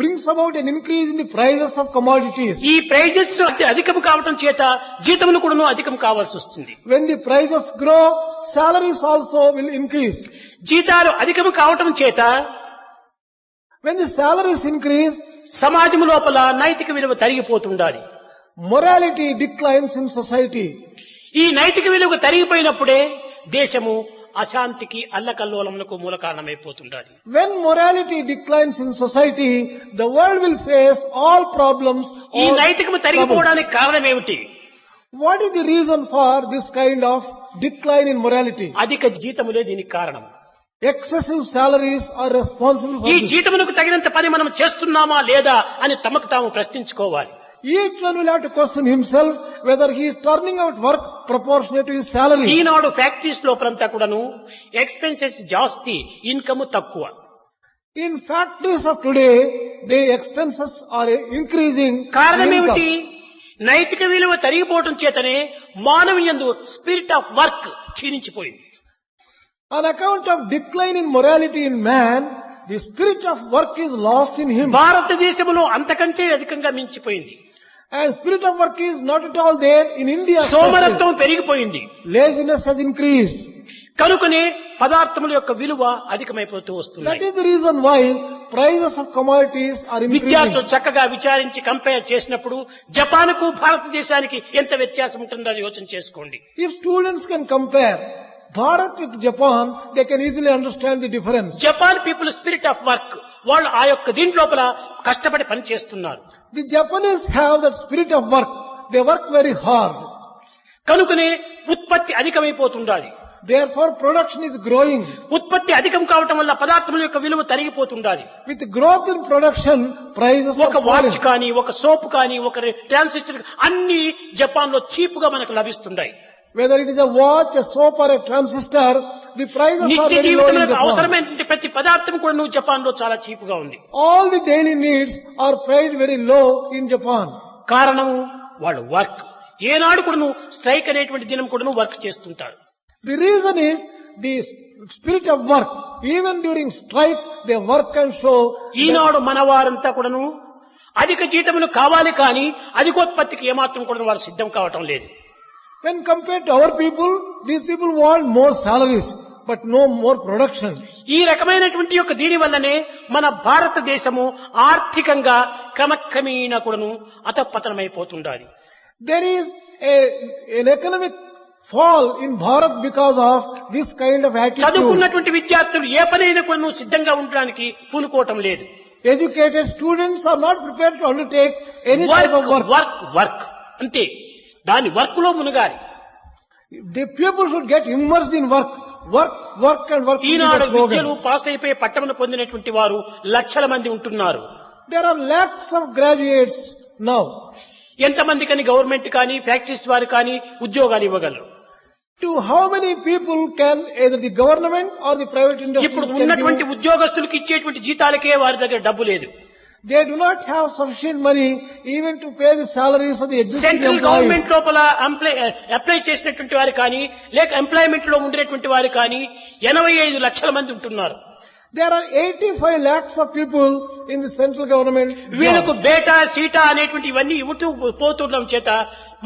brings about an increase in the prices of commodities. ఈ ప్రైజెస్ అధికం కావటం చేత జీతములు కూడా అధికం కావాల్సి వస్తుంది. When the prices grow, salaries also will increase. జీతాలు అధికం కావటం చేత When the salaries increase, సమాజం లోపల నైతిక విలువ తరిగిపోతుండాలి. morality declines in society. ఈ నైతిక విలువ తరిగిపోయినప్పుడే దేశము అశాంతికి అల్లకల్లోలమునకు మూల కారణమైపోతుండాలి. When morality declines in society, the world will face all problems. ఈ all నైతికము troubles. తరిగిపోవడానికి కారణం ఏమిటి? What is the reason for this kind of decline in morality? అధిక జీతములే దీనికి కారణం. Excessive salaries are responsible for ఈ this. జీతమునకు తగినంత పని మనం చేస్తున్నామా లేదా అని తమకు తాము ప్రశ్నించుకోవాలి. Each one will have to question himself whether he is turning out work proportionate to his salary. Eenadu factories లోపలంతా కూడాను ఎక్స్పెన్సెస్ జాస్తి, ఇన్కమ్ తక్కువ. In factories of today, the expenses are increasing. కారణం in ఏమిటి? income. నైతిక విలువ తరిగిపోవటం చేతనే మానవునియందు స్పిరిట్ ఆఫ్ వర్క్ క్షీణించిపోయింది. On account of decline in morality in man, the spirit of work is lost in him. భారతదేశంలో అంతకంటే అధికంగా మించిపోయింది. And spirit of work is not at all there in India. సోమరత్వం పెరిగిపోయింది. Laziness has increased. కనుకనే పదార్థముల యొక్క విలువ అధికమైపోతూ That వస్తుంది. is the reason why prices of commodities are increasing. విద్యార్థులు చక్కగా విచారించి కంపేర్ చేసినప్పుడు జపాన్కు భారతదేశానికి ఎంత వ్యత్యాసం ఉంటుందో అది యోచన చేసుకోండి. If students can compare Bharat with Japan, they can easily understand the difference. Japan people spirit of work, వాళ్ళు ఆ యొక్క దీంట్లోపల కష్టపడి పని చేస్తున్నారు. The Japanese have that spirit of work. They work very hard. కనుకనే ఉత్పత్తి అధికమైపోతుండాలి. Therefore, production is growing. ఉత్పత్తి అధికం కావటం వల్ల పదార్థముల యొక్క విలువ తరిగిపోతుండాలి. With growth in production, prices are ఒక వాచ్ falling. కానీ, ఒక సోప్ కానీ, ఒక ట్రాన్సిస్టర్ అన్ని జపాన్ లో చీప్ గా మనకు లభిస్తుంటాయి. Whether it is a watch, a soap or a transistor, the prices are నిత్య very low in జీవితంలో Japan. అవసరమైనటువంటి ప్రతి పదార్థం కూడా నువ్వు జపాన్ లో చాలా చీప్ గా ఉంది. All the daily needs are priced very low in Japan. కారణము వాళ్ళు వర్క్. ఏనాడు కూడా నువ్వు స్ట్రైక్ అనేటువంటి దినం కూడా నువ్వు వర్క్ చేస్తుంటారు. The reason is the spirit of work. Even during strike, they work and show. ఈనాడు మన వారంతా కూడాను అధిక జీతములు కావాలి కానీ అధికోత్పత్తికి ఏమాత్రం కూడా వారు సిద్ధం కావటం లేదు. When compared to our people, these people want more salaries, but no more production. ఈ రకమైనటువంటి యొక్క దీని వల్లనే మన భారతదేశము ఆర్థికంగా క్రమక్రమేణా కూడాను అతపతనమైపోతుండాలి. There is an economic fall in Bharat because of this kind of attitude. చదువుకున్నటువంటి విద్యార్థులు ఏ పనైనా కూడా నువ్వు సిద్ధంగా ఉండడానికి పూనుకోవటం లేదు. Educated students are not prepared to undertake any type of work. Work అంతే. దాని వర్క్ లో మునగాలి. The people should get immersed in work. Work and work. Eenadu is the slogan. విద్యలు పాస్ అయిపోయి పట్టమును పొందినటువంటి వారు లక్షల మంది ఉంటున్నారు. There are lakhs of graduates now. ఎంతమంది కానీ గవర్నమెంట్ కానీ ఫ్యాక్టరీస్ వారు కానీ ఉద్యోగాలు ఇవ్వగలరు? To how many people can either the government or the private ఇప్పుడు industries ఉన్నటువంటి can give? ఉద్యోగస్తులకు ఇచ్చేటువంటి జీతాలకే వారి దగ్గర డబ్బు లేదు. They do not have sufficient money even to pay the salaries of the existing central employees. Government లోపల apply చేసినటువంటి వారు కానీ లేక ఎంప్లాయ్మెంట్ లో ఉండేటువంటి వారు కానీ 85 లక్షల మంది ఉంటున్నారు. There are 85 lakhs of people in the central government. వీళ్ళకు jobs. బేటా సీటా అనేటువంటి ఇవన్నీ ఇవ్వటూ పోతుండడం చేత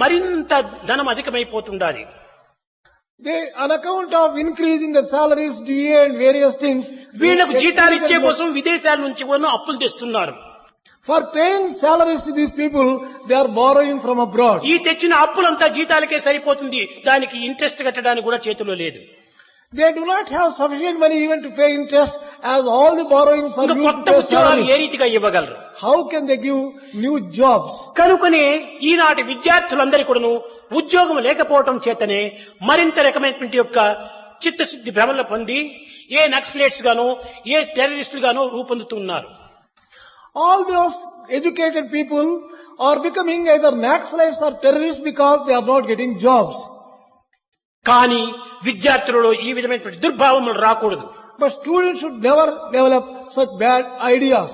మరింత ధనం అధికమైపోతుండాలి. They, on account of increasing their salaries, DA and various things, వీళ్లకు they జీతాలు expect ఇచ్చే them- కోసం విదేశాల నుంచి కూడా అప్పులు తెస్తున్నారు. for paying salaries to these people, they are borrowing from abroad. ఈ తెచ్చిన అప్పులంతా జీతాలకే సరిపోతుంది. దానికి ఇంట్రెస్ట్ కట్టడానికి కూడా చేతిలో లేదు. They do not have sufficient money even to pay interest, as all the borrowings are ఇంకా used కొత్త to pay ఉద్యోగాలు ఏ salaries. రీతిగా ఇవ్వగలరు? How can they give new jobs? కనుకనే ఈనాటి విద్యార్థులందరి కూడాను ఉద్యోగం లేకపోవటం చేతనే మరింత రకమైనటువంటి యొక్క చిత్తశుద్ధి భ్రమలు పొంది ఏ నక్సలైట్స్ గానో ఏ టెర్రరిస్టులు గానో రూపొందుతున్నారు. All those educated people are becoming either Naxalites or terrorists because they are not getting jobs. కానీ విద్యార్థులలో ఈ విధమైనటువంటి దుర్భావములు రాకూడదు. But students should never develop such bad ideas.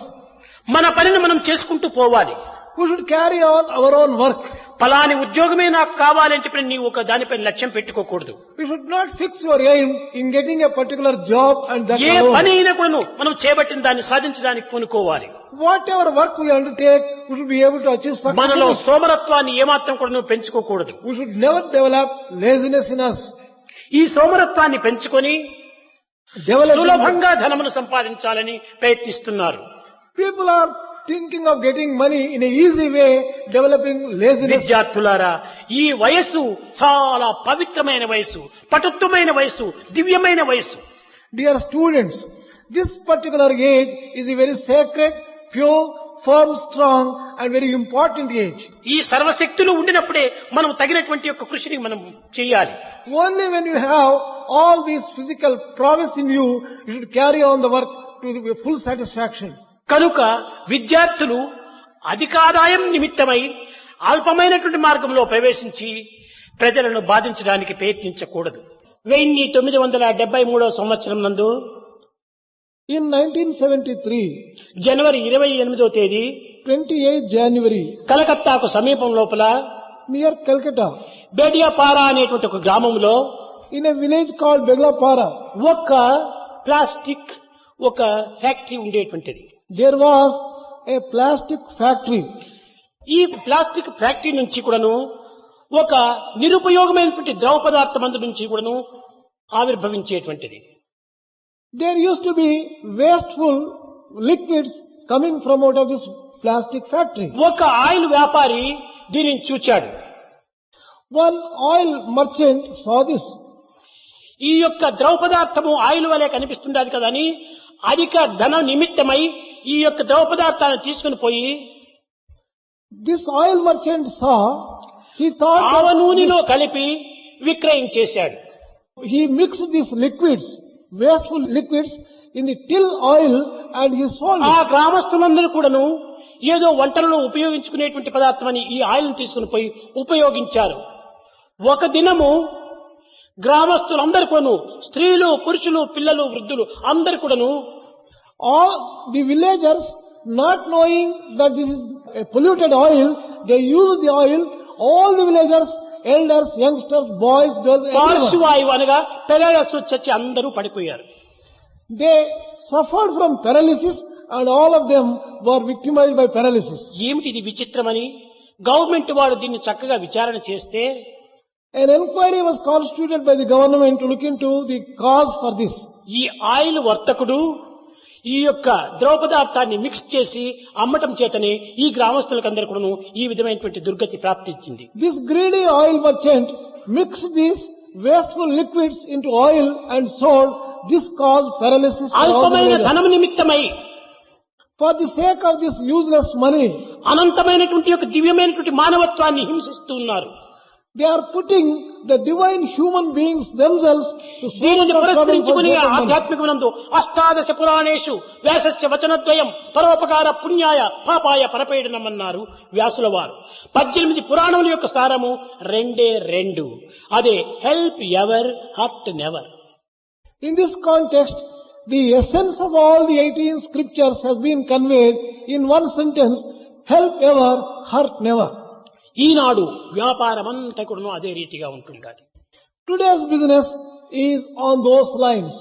మన పనిని మనం చేసుకుంటూ పోవాలి. We should carry on our own work. ఫలాని ఉద్యోగమే నాకు కావాలని చెప్పి నీవు ఒక దానిపై లక్ష్యం పెట్టుకోకూడదు. We should not fix your aim in getting a particular job and that A alone. పని అయినా కూడాను మనం చేపట్టిన దాన్ని సాధించడానికి పూనుకోవాలి. Whatever work we undertake, we should be able to achieve మనలో success. సోమరత్వాన్ని ఏమాత్రం కూడా పెంచుకోకూడదు. We should never develop laziness in us. ఈ సోమరత్వాన్ని పెంచుకొని Developing, సులభంగా ధనమును సంపాదించాలని ప్రయత్నిస్తున్నారు. people are thinking of getting money in an easy way, developing laziness. విద్యార్థులారా, ఈ వయస్సు చాలా పవిత్రమైన వయస్సు, పటుత్వమైన వయస్సు, దివ్యమైన వయస్సు. Dear students, this particular age is a very sacred, pure, firm, strong and very important age. ఈ సర్వశక్తులు ఉండినప్పుడే మనం తగినటువంటి యొక్క కృషిని మనం చేయాలి. Only when you have all these physical prowess in you, you should carry on the work to full satisfaction. కనుక విద్యార్థులు అధికాదాయం నిమిత్తమై అల్పమైనటువంటి మార్గంలో ప్రవేశించి ప్రజలను బాధించడానికి ప్రయత్నించకూడదు. 1973 సంవత్సరం నందు In 1973, జనవరి 28వ తేదీ 28 January, కలకత్తాకు సమీపం లోపల near Calcutta, బేడియాపారా అనేటువంటి ఒక గ్రామంలో in a village called Beglapara, ఒక ప్లాస్టిక్ ఒక ఫ్యాక్టరీ ఉండేటువంటిది. there was a plastic factory. ఈ ప్లాస్టిక్ ఫ్యాక్టరీ నుంచి కూడాను ఒక నిరుపయోగమైనటువంటి ద్రవ పదార్థం అందు నుంచి కూడాను ఆవిర్భవించేటువంటిది. There used to be wasteful liquids coming from out of this plastic factory. ఒక ఆయిల్ వ్యాపారి దీనిని చూచాడు. One oil merchant saw this. ఈ యొక్క ద్రవ పదార్థము ఆయిల్ వలె కనిపిస్తుండదు కదా అని అధిక ధన నిమిత్తమై ఈ యొక్క ద్రవ పదార్థాన్ని తీసుకుని పోయి This oil merchant saw, he thought ఆవ that నూనెలో కలిపి విక్రయించేశాడు. he mixed these liquids, wasteful liquids, in the till oil and he sold ఆ it. గ్రామస్తులందరూ కూడాను ఏదో వంటలలో ఉపయోగించుకునేటువంటి పదార్థమని ఈ ఆయిల్ తీసుకుని పోయి ఉపయోగించారు. ఒక దినము గ్రామస్తులందరూ కూడాను స్త్రీలు, పురుషులు, పిల్లలు, వృద్ధులు అందరూ కూడాను All the villagers, not knowing that this is a polluted oil, they use the oil. All the villagers, elders, youngsters, boys, girls, everyone, పార్శ్వవాయువు అనగా పెరాలసిస్ వచ్చి అందరూ పడిపోయారు. they suffered from paralysis and all of them were victimized by paralysis. ఏమిటి ఇది విచిత్రమని government వాడు దీన్ని చక్కగా విచారణ చేస్తే An inquiry was constituted by the government to look into the cause for this. ఈ ఆయిల్ వర్తకుడు ఈ యొక్క ద్రవ పదార్థాన్ని మిక్స్ చేసి అమ్మటం చేతనే ఈ గ్రామస్తులకందరూ కూడాను ఈ విధమైనటువంటి దుర్గతి ప్రాప్తించింది. This greedy oil merchant mixed these wasteful liquids into oil and sold. This caused paralysis for all the అల్పమైన villagers. ధనము నిమిత్తమై For the sake of this useless money, అనంతమైనటువంటి యొక్క దివ్యమైనటువంటి మానవత్వాన్ని హింసిస్తూ ఉన్నారు. they are putting the divine human beings themselves to దీనిని source of trouble for పురస్కరించుకుని sake of money. ఆధ్యాత్మికనందు అష్టాదశ పురాణేషు వ్యాసస్య వచనద్వయం పరోపకార పుణ్యాయ పాపాయ పరపేడనమన్నారు వ్యాసుల వారు. 18 పురాణముల యొక్క సారము రెండు. అదే help ever, hurt never. In this context, the essence of all the 18 scriptures has been conveyed in one sentence: help ever, hurt never. ఈనాడు వ్యాపారమంతా కూడా అదే రీతిగా ఉంటుండాలి. Today's business is on those lines.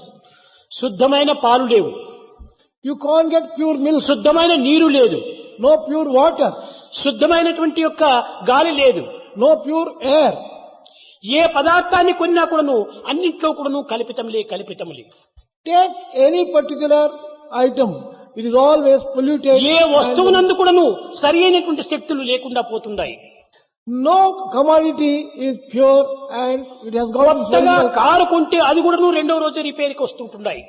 శుద్ధమైన పాలు లేవు, You can't get pure milk, శుద్ధమైన నీరు లేదు, no pure water, శుద్ధమైనటువంటి యొక్క గాలి లేదు. no pure air. ఏ పదార్థాన్ని కొన్నా కూడాను అన్నింట్లో కూడాను కల్పితములే. Take any particular item, it is always polluted. ఏ వస్తువునందు కూడాను సరి అయినటువంటి శక్తులు లేకుండా పోతుంటాయి. No commodity is pure and it has got its కొత్తగా original. కారు కొంటే అది కూడాను రెండో రోజు రిపేర్కి వస్తుంటున్నాయి.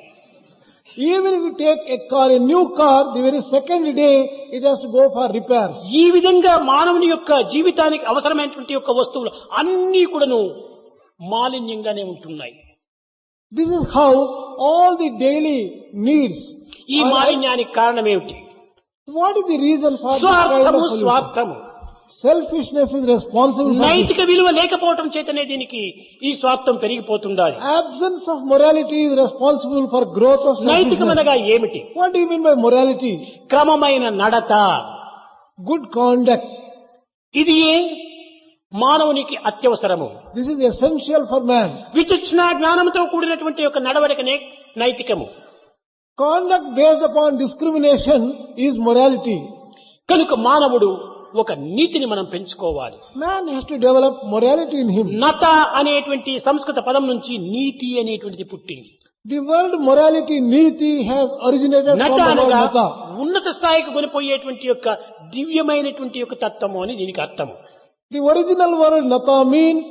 Even if you take a new car, the very second day it has to go for repairs. ఈ విధంగా మానవుని యొక్క జీవితానికి అవసరమైనటువంటి యొక్క వస్తువులు అన్నీ కూడాను మాలిన్యంగానే ఉంటున్నాయి. This is how all the daily needs ఈ are- మాలిన్యానికి కారణం ఏమిటి? What is the reason for this kind of స్వార్థము pollution? స్వార్థము. Selfishness is responsible for this. నైతిక విలువ లేకపోవటం చేతనే దీనికి ఈ స్వార్థం పెరిగిపోతుండాలి. Absence of morality is responsible for growth of selfishness. నైతికమనగా ఏమిటి? What do you mean by morality? క్రమమైన నడత. Good conduct. ఇది మానవునికి అత్యవసరము. This is essential for man. విచక్షణ జ్ఞానంతో కూడినటువంటి ఒక నడవడికనే నైతికము. Conduct based upon discrimination is morality. కనుక మానవుడు ఒక నీతిని మనం పెంచుకోవాలి. Man has to develop morality in him. నత అనేటువంటి సంస్కృత పదం నుంచి నీతి అనేటువంటిది పుట్టింది. The word morality, niti, has originated నట from the word అనగా nata. ఉన్నత స్థాయికి కొనిపోయేటువంటి యొక్క దివ్యమైనటువంటి యొక్క తత్వము అని దీనికి అర్థము. The original word nata means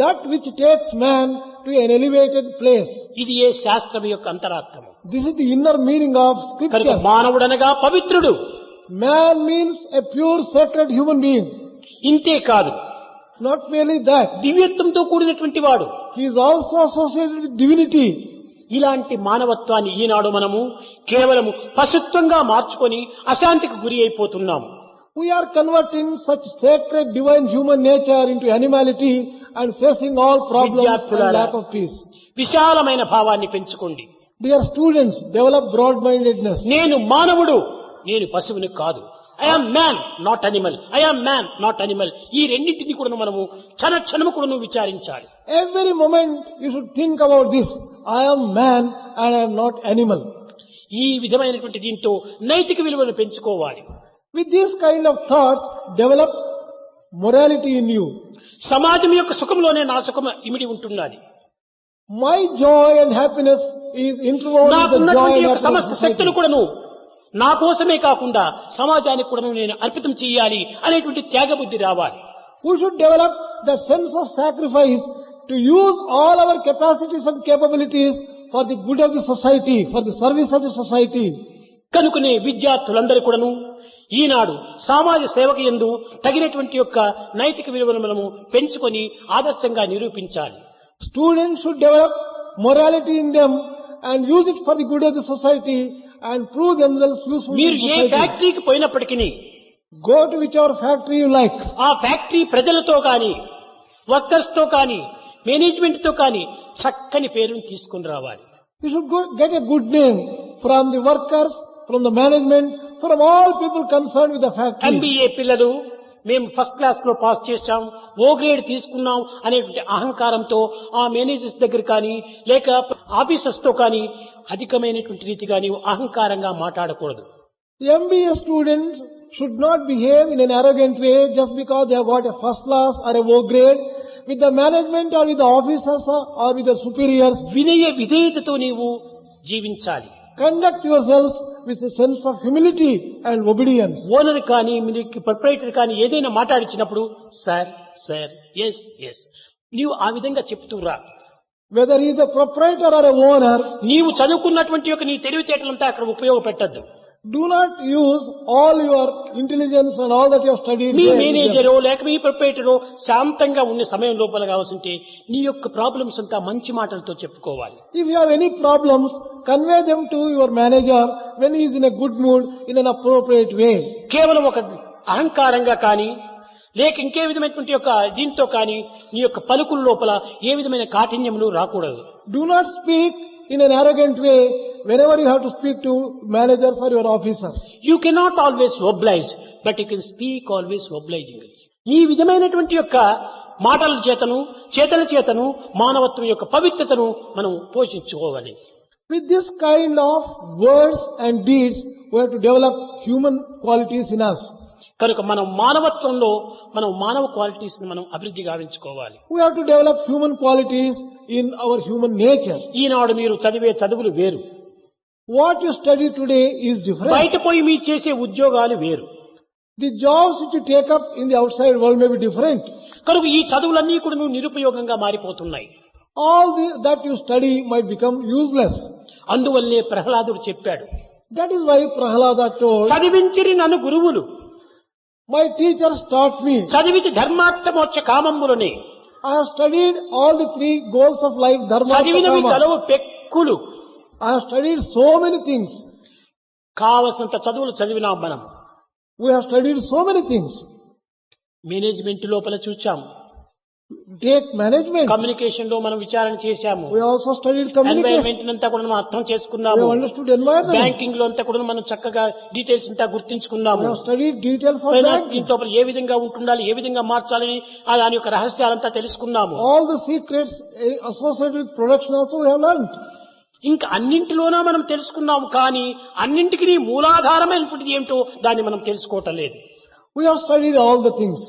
that which takes man to an elevated place. ఇది శాస్త్రం యొక్క అంతరార్థము. This is the inner meaning of కనుక scriptures. మానవుడనగా పవిత్రుడు. Man means a pure, sacred human being. ఇంతే కాదు, Not merely that, దివ్యత్వంతో కూడినటువంటి వాడు. he is also associated with divinity. ఇలాంటి మానవత్వాన్ని ఈనాడు మనము కేవలము పశుత్వంగా మార్చుకొని అశాంతికి గురి అయిపోతున్నాము. We are converting such sacred divine human nature into animality and facing all problems and విద్యార్థులారా, lack of peace. విశాలమైన భావాన్ని పెంచుకోండి. Dear students, develop broad-mindedness. నేను మానవుడు, నేను పశువుని కాదు. I am man not animal, I am man not animal. ఈ రెండింటిని కూడా మనము క్షణము కూడా విచారించాలి. Every moment you should think about this. I am man and I am not animal. ఈ విధమైనటువంటి దీంతో నైతిక విలువను పెంచుకోవాలి. With this kind of thoughts, develop morality in you. సమాజం యొక్క సుఖంలోనే నా సుఖం ఇమిడి ఉంటున్నది. My joy and happiness is interwoven with the joy నాకున్నటువంటి and యొక్క happiness సమస్త of society. శక్తులు కూడాను నా కోసమే కాకుండా సమాజానికి కూడా నేను అర్పితం చేయాలి అనేటువంటి త్యాగబుద్ధి రావాలి. We should develop that sense of sacrifice to use all our capacities and capabilities for the good of the society, for the service of the society. కనుకనే విద్యార్థులందరూ కూడాను ఈనాడు సమాజ సేవకు యందు తగినటువంటి యొక్క నైతిక విలువను మనము పెంచుకొని ఆదర్శంగా నిరూపించాలి. Students should develop morality in them and use it for the good of the society and prove themselves useful to మీరు the ఏ society. ఫ్యాక్టరీకి పోయినప్పటికీ Go to whichever factory you like. ఆ ఫ్యాక్టరీ ప్రజలతో కానీ వర్కర్స్ తో కానీ management తో కానీ చక్కని పేరును తీసుకుని రావాలి. You should get a good name from the workers, from the management, from all people concerned with the factory. MBA పిల్లలు మేము ఫస్ట్ క్లాస్ లో పాస్ చేశాం, ఓ గ్రేడ్ తీసుకున్నాం అనేటువంటి అహంకారంతో ఆ మేనేజర్స్ దగ్గర కానీ లేక ఆఫీసర్స్ తో కానీ అధికమైనటువంటి రీతిగా నీవు అహంకారంగా మాట్లాడకూడదు. The MBA students should not behave in an arrogant way just because they have got a first class or a O grade with the management or with the officers or with the superiors. వినయ విధేయతతో నీవు జీవించాలి. Conduct yourselves with a sense of humility and obedience. Owner కానీ మీకు proprietor కానీ ఏదైనా మాట్లాడించినప్పుడు sir sir yes yes నీవు ఆ విధంగా చెప్తూ రా. Whether he is a proprietor or a owner, నీవు చదువుకున్నటువంటి యొక్క నీ తెలివితేటలంతా అక్కడ ఉపయోగపెట్టద్దు. do not use all your intelligence and all that you have studied. Me there with them. మేనేజరో లేక మీ ప్రొప్రైటరో శాంతంగా ఉన్న సమయం లోపల కావాల్సింటే నీ యొక్క ప్రాబ్లమ్స్ అంతా మంచి మాటలతో చెప్పుకోవాలి. If you have any problems, convey them to your manager when he is in a good mood, in an appropriate way. కేవలం ఒక అహంకారంగా కానీ లేక ఇంకే విధమైనటువంటి యొక్క దీంతో కానీ నీ యొక్క పలుకుల లోపల ఏ విధమైన కాఠిన్యములు రాకూడదు. Do not speak in an arrogant way whenever you have to speak to managers or your officers. You cannot always oblige but you can speak always obligingly. ఈ విధమైనటువంటి యొక్క మాటల చేతను మానవత్వం యొక్క పవిత్రతను మనం పోషించుకోవాలి. With this kind of words and deeds, we have to develop human qualities in us. కనుక మనం మానవత్వంలో మనం మానవ క్వాలిటీస్ మనం అభివృద్ధి గావించుకోవాలి. We have to develop human qualities in our human nature. ఈనాడు మీరు చదివే చదువులు వేరు, What you study today is different. బయట పోయి మీరు చేసే ఉద్యోగాలు వేరు. The jobs which you take up in the outside world may be different. కనుక ఈ చదువులన్నీ కూడా నిరుపయోగంగా మారిపోతున్నాయి. All that you study might become useless. అందువల్లే ప్రహ్లాదుడు చెప్పాడు, That is why Prahalada told, చదివించిరి నన్ను గురువులు, my teachers taught me. చదివితి ధర్మార్థ మోక్ష కామంబులని, I have studied all the three goals of life, dharma, చదివినవి kama. గలవు పెక్కులు. I have studied so many things. కావలసినంత చదువులు చదివినాం మనం. We have studied so many things. Management లోపల చూచాం, Take management. Communication లో మనం విచారణ చేశాము, We also studied communication. Environment అంతా కూడా మనం అర్థం We చేసుకున్నాము, have understood environment. బ్యాంకింగ్ లో అంతా కూడా మనం చక్కగా డీటెయిల్స్ అంతా We గుర్తించుకున్నాము, have studied details of finance banking. దీంట్లో ఏ విధంగా ఉంటుండాలి, ఏ విధంగా మార్చాలని దాని యొక్క రహస్యాలంతా తెలుసుకున్నాము. All the secrets associated with production also we have learned. ఇంకా అన్నింటిలోనూ మనం తెలుసుకున్నాము, కానీ అన్నింటికి మూలాధారమైనటువంటిది ఏమిటో దాన్ని మనం తెలుసుకోవటం లేదు. We have studied all the things,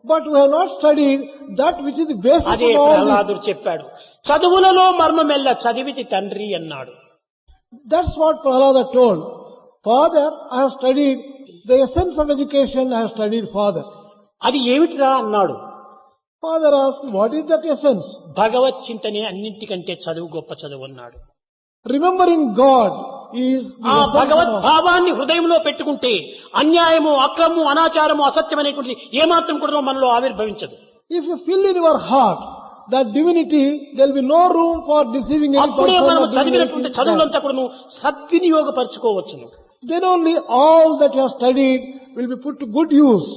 but we have not studied that which is the basis అదే of all this. ప్రహ్లాదుడు చెప్పాడు, చదువులలో మర్మమెల్ల చదివితి తండ్రి అన్నాడు. That's what Prahlada told. Father, I have studied the essence of education, I have studied Father. అది ఏమిటిరా అన్నాడు. Father asked, what is that essence? భగవత్ చింతనే అన్నింటికంటే చదువు గొప్ప చదువు అన్నాడు. Remembering God is the ఆ essence భగవద్ of all. భావాన్ని హృదయంలో పెట్టుకుంటే అన్యాయము, అక్రమము, అనాచారము, అసత్యమైనటువంటి ఏమాత్రం కూడా మనలో ఆవిర్భవించదు. If you feel in your heart that divinity, there will be no room for deceiving any అప్పుడే person. మనం or doing చదివినటువంటి anything bad. చదువులంతా కూడా సద్వినియోగపరచుకోవచ్చును. Then only all that you have studied will be put to good use.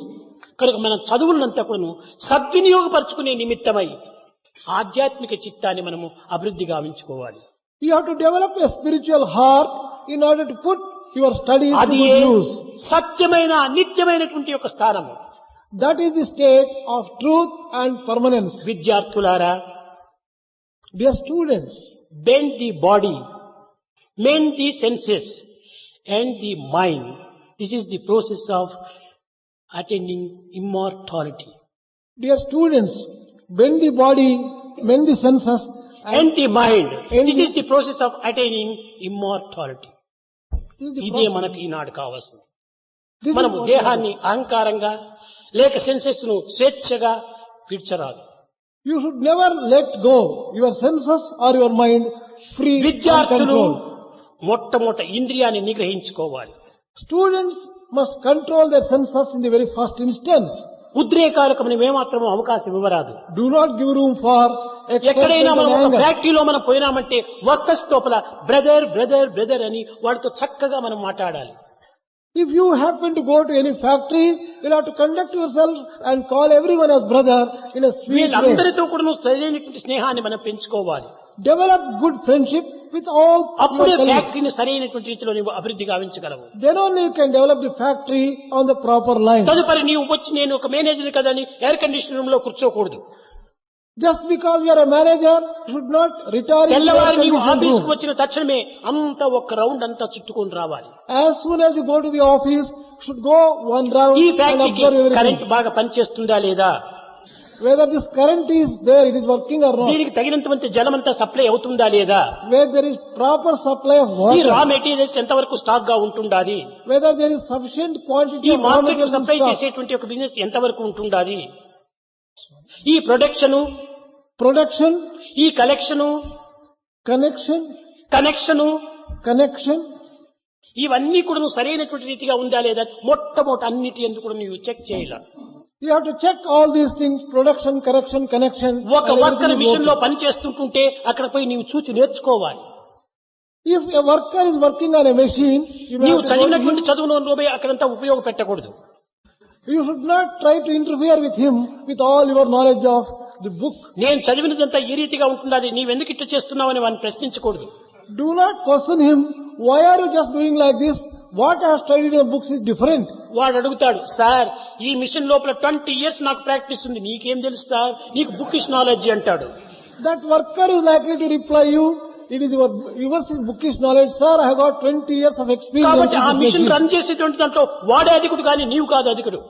కనుక మన చదువులంతా కూడా సద్వినియోగపరచుకునే నిమిత్తమై ఆధ్యాత్మిక చిత్తాన్ని మనము అభివృద్ధి గావించుకోవాలి. You have to develop a spiritual heart in order to put your studies to అది good use. సత్యమైన నిత్యమైనటువంటి యొక్క స్థానము. That is the state of truth and permanence. విద్యార్థులారా, Dear students, bend the body, mend the senses and the mind. This is the process of attaining immortality. dear students, bend the body, mend the senses, And the mind. And This the- is the process of attaining immortality. this is the ఇదే process. మనకి ఈనాడు కావాల్సింది. This is మనము the process. దేహాన్ని అహంకారంగా లేక senses ను స్వేచ్ఛగా విడిచరాదు. You should never let go your senses or your mind free and విద్యార్థులు control. మొట్టమొదట ఇంద్రియాన్ని నిగ్రహించుకోవాలి. Students must control their senses in the very first instance. ఉద్రేకాలకు మనం ఏమాత్రమూ అవకాశం ఇవ్వరాదు. Do not give room for ఎక్కడైనా excitement మనం and ఒక anger. ఫ్యాక్టరీలో మనం పోయినామంటే వర్కర్స్ లోపల బ్రదర్ బ్రదర్ బ్రదర్ అని వాడితో చక్కగా మనం మాట్లాడాలి. If you happen to go to any factory, you'll have to conduct yourself and call everyone as brother in a sweet way. వీళ్ళందరితో కూడా నువ్వు సరైనటువంటి స్నేహాన్ని మనం పెంచుకోవాలి. Develop good friendship with all అప్పుడే your colleagues. ఫ్యాక్టరీని సరైనటువంటి రీతిలో నీవు అభివృద్ధి గావించగలవు. Then only you can develop the factory on the proper line. తదుపరి నీవు వచ్చి నేను ఒక మేనేజర్ కదా అని ఎయిర్ కండిషన్ రూమ్ లో కూర్చోకూడదు. Just because you are a manager, you should not retire in the తెల్లవారి నీవు air-conditioned ఆఫీస్కి room. వచ్చిన తక్షణమే అంతా ఒక రౌండ్ అంతా చుట్టుకొని రావాలి. As soon as you go to the office, you should go one round ఈ and ఫ్యాక్టరీకి observe everything. కరెంట్ బాగా పనిచేస్తుందా లేదా, Whether this current is there, it is working or not. దీనికి తగినంత జలమంతా సప్లై అవుతుందా లేదా, Where there is proper supply of ఈ రా water. మెటీరియల్స్ ఎంతవరకు స్టాక్ గా ఉంటుండాది, Whether there is sufficient quantity ఈ of raw market materials in supply stock. చేసేటువంటి ఒక బిజినెస్ ఎంతవరకు ఉంటుండాది, ఈ ప్రొడక్షన్, Production, ఈ కలెక్షన్, connection, కనెక్షన్, connection. ఇవన్నీ కూడా నువ్వు సరైనటువంటి రీతిగా ఉందా లేదా మొట్టమొదటి అన్నిటి ఎందుకు కూడా నువ్వు చెక్ చేయాలి. You have to check all these things, production, correction, connection. ఒక and worker everything is machine లో working. పని చేస్తుంటుంటే అక్కడ పోయి నీవు చూసి నేర్చుకోవాలి. If a worker is working on a machine, you may నీవు have to go to చదివినటువంటి him. చదువులో పోయి అక్కడంతా ఉపయోగపెట్టకూడదు. You should not try to interfere with him with all your knowledge of the book. నేను చదివినదంతా ఈ రీతిగా ఉంటుండాలి, నీవెందుకు ఇట్లా చేస్తున్నావని వాడిని ప్రశ్నించకూడదు. Do not question him, why are you just doing like this? What I have studied in the books is different. వాడు అడుగుతాడు, sir ఈ మిషన్ లోపల 20 years నాకు ప్రాక్టీస్ ఉంది, నీకేం తెలుసు సార్, నీకు బుకిష్ నాలెడ్జ్ అంటాడు. That worker is likely to reply you, it is yours is bookish knowledge, sir, I have got 20 years of experience. కాబట్టి ఆ in this machine machine. Run చేసేటువంటి దాంట్లో వాడే అధికుడు కానీ నీవు కాదు అధికుడు.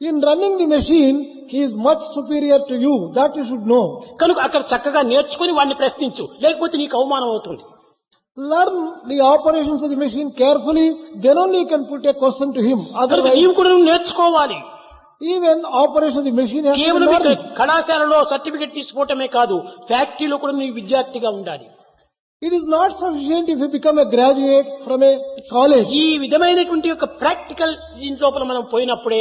In running the machine, he is much superior to you. That you should know. కనుక అక్కడ చక్కగా నేర్చుకుని వాడిని ప్రశ్నించు, లేకపోతే నీకు అవమానం అవుతుంది. Learn the operations of the machine carefully, then only you can put a question to him. కనుక Otherwise, నీవు కూడా నువ్వు నేర్చుకోవాలి. even operation of the machine has to be కేవలం ఇక్కడ learned. కళాశాలలో సర్టిఫికెట్ తీసుకోవటమే కాదు, ఫ్యాక్టరీలో కూడా నీవు విద్యార్థిగా ఉండాలి. It is not sufficient if you become a graduate from a college. ఈ విధమైనటువంటి యొక్క ప్రాక్టికల్ దీని లోపల మనం పోయినప్పుడే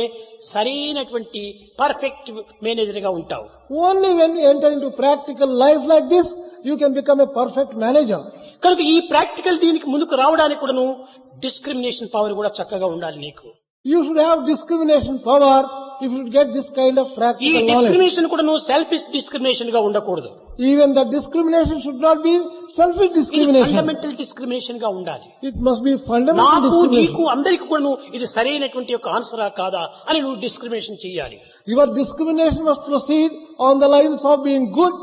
సరైనటువంటి పర్ఫెక్ట్ మేనేజర్ గా ఉంటావు. Only when you enter into practical life like this, you can become a perfect manager. కనుక ఈ ప్రాక్టికల్ దీనికి ముందుకు రావడానికి కూడాను డిస్క్రిమినేషన్ పవర్ కూడా చక్కగా ఉండాలి నీకు. You should have discrimination power if you should get this kind of ఈ practical knowledge. డిస్క్రిమినేషన్ కూడా నువ్వు సెల్ఫిష్ డిస్క్రిమినేషన్ గా ఉండకూడదు. Even the discrimination should not be selfish ఇది discrimination. ఫండమెంటల్ డిస్క్రిమినేషన్ గా ఉండాలి. It must be fundamental నాకు discrimination. నీకు అందరికి కూడా నువ్వు ఇది సరైనటువంటి యొక్క ఆన్సరా కాదా అని నువ్వు డిస్క్రిమినేషన్ చేయాలి. Your discrimination must proceed on the lines of being good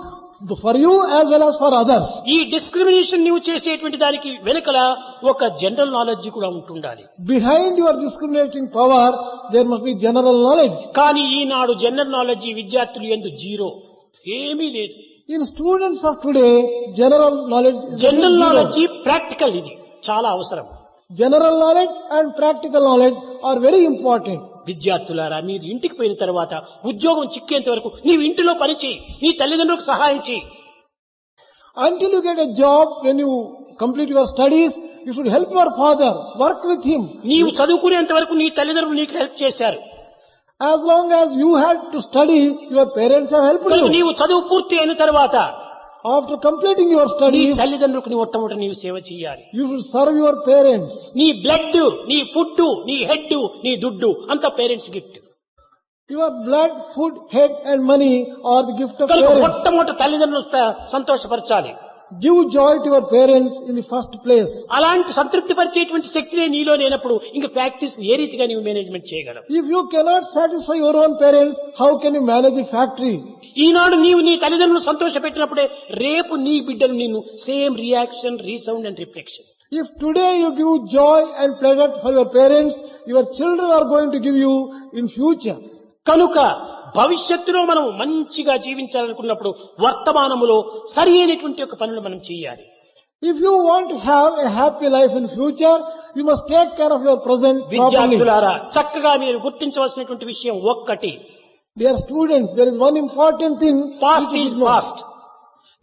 for you as well as for others. ఈ డిస్క్రిమినేషన్ నువ్వు చేసేటువంటి దానికి వెనుకల ఒక జనరల్ నాలెడ్జ్ కూడా ఉంటుండాలి. Behind your discriminating power, there must be general knowledge. కానీ ఈనాడు జనరల్ నాలెడ్జ్ విద్యార్థులు ఎందు జీరో, ఏమీ లేదు. In students of today, general knowledge is general zero. Knowledge practical, ఇది చాలా అవసరం. General knowledge and practical knowledge are very important. విద్యార్థులారా, మీరు ఇంటికి పోయిన తర్వాత ఉద్యోగం చిక్కేంత వరకు నీవు ఇంటిలో పని చేయి, నీ తల్లిదండ్రులకు సహాయం చేయి. Until you get a job, when you complete your studies, you should help your father, work with him. నీవు చదువుకునేంత వరకు నీ తల్లిదండ్రులు నీకు హెల్ప్ చేశారు. As long as you had to study, your parents have helped కనుక you. నీవు చదువు పూర్తి అయిన తర్వాత After completing your నీ studies, తల్లిదండ్రులకు నీ మొట్టమొదటి నీవు సేవ చేయాలి. you should serve your parents. నీ బ్లడ్, నీ ఫుడ్, నీ హెడ్, నీ దుడ్డు అంతా parents gift. Your blood, food, head and money are the gift of కనుక parents. మొట్టమొదటి తల్లిదండ్రులు సంతోషపరచాలి. Give joy to your parents in the first place. అలాంటి సంతృప్తి పరిచేటువంటి శక్తినే నీలో లేనప్పుడు ఇంకా ప్రాక్టీస్ ఏ రీతిగా నీవు మేనేజ్మెంట్ చేయగలవు? If you cannot satisfy your own parents, how can you manage the factory? ఈనాడు నీవు నీ తల్లిదండ్రులు సంతోష పెట్టినప్పుడే రేపు నీ బిడ్డలు నిన్ను same reaction, resound and reflection. If today you give joy and pleasure for your parents, your children are going to give you in future. కనుక భవిష్యత్తులో మనం మంచిగా జీవించాలనుకున్నప్పుడు వర్తమానములో సరి అయినటువంటి ఒక పనులు మనం చేయాలి. If you want to have a happy life in future, you must take care of your present properly. విద్యార్థులారా, చక్కగా మీరు గుర్తించవలసినటువంటి విషయం ఒక్కటి, Dear students, there is one important thing. Past which is is known. Past.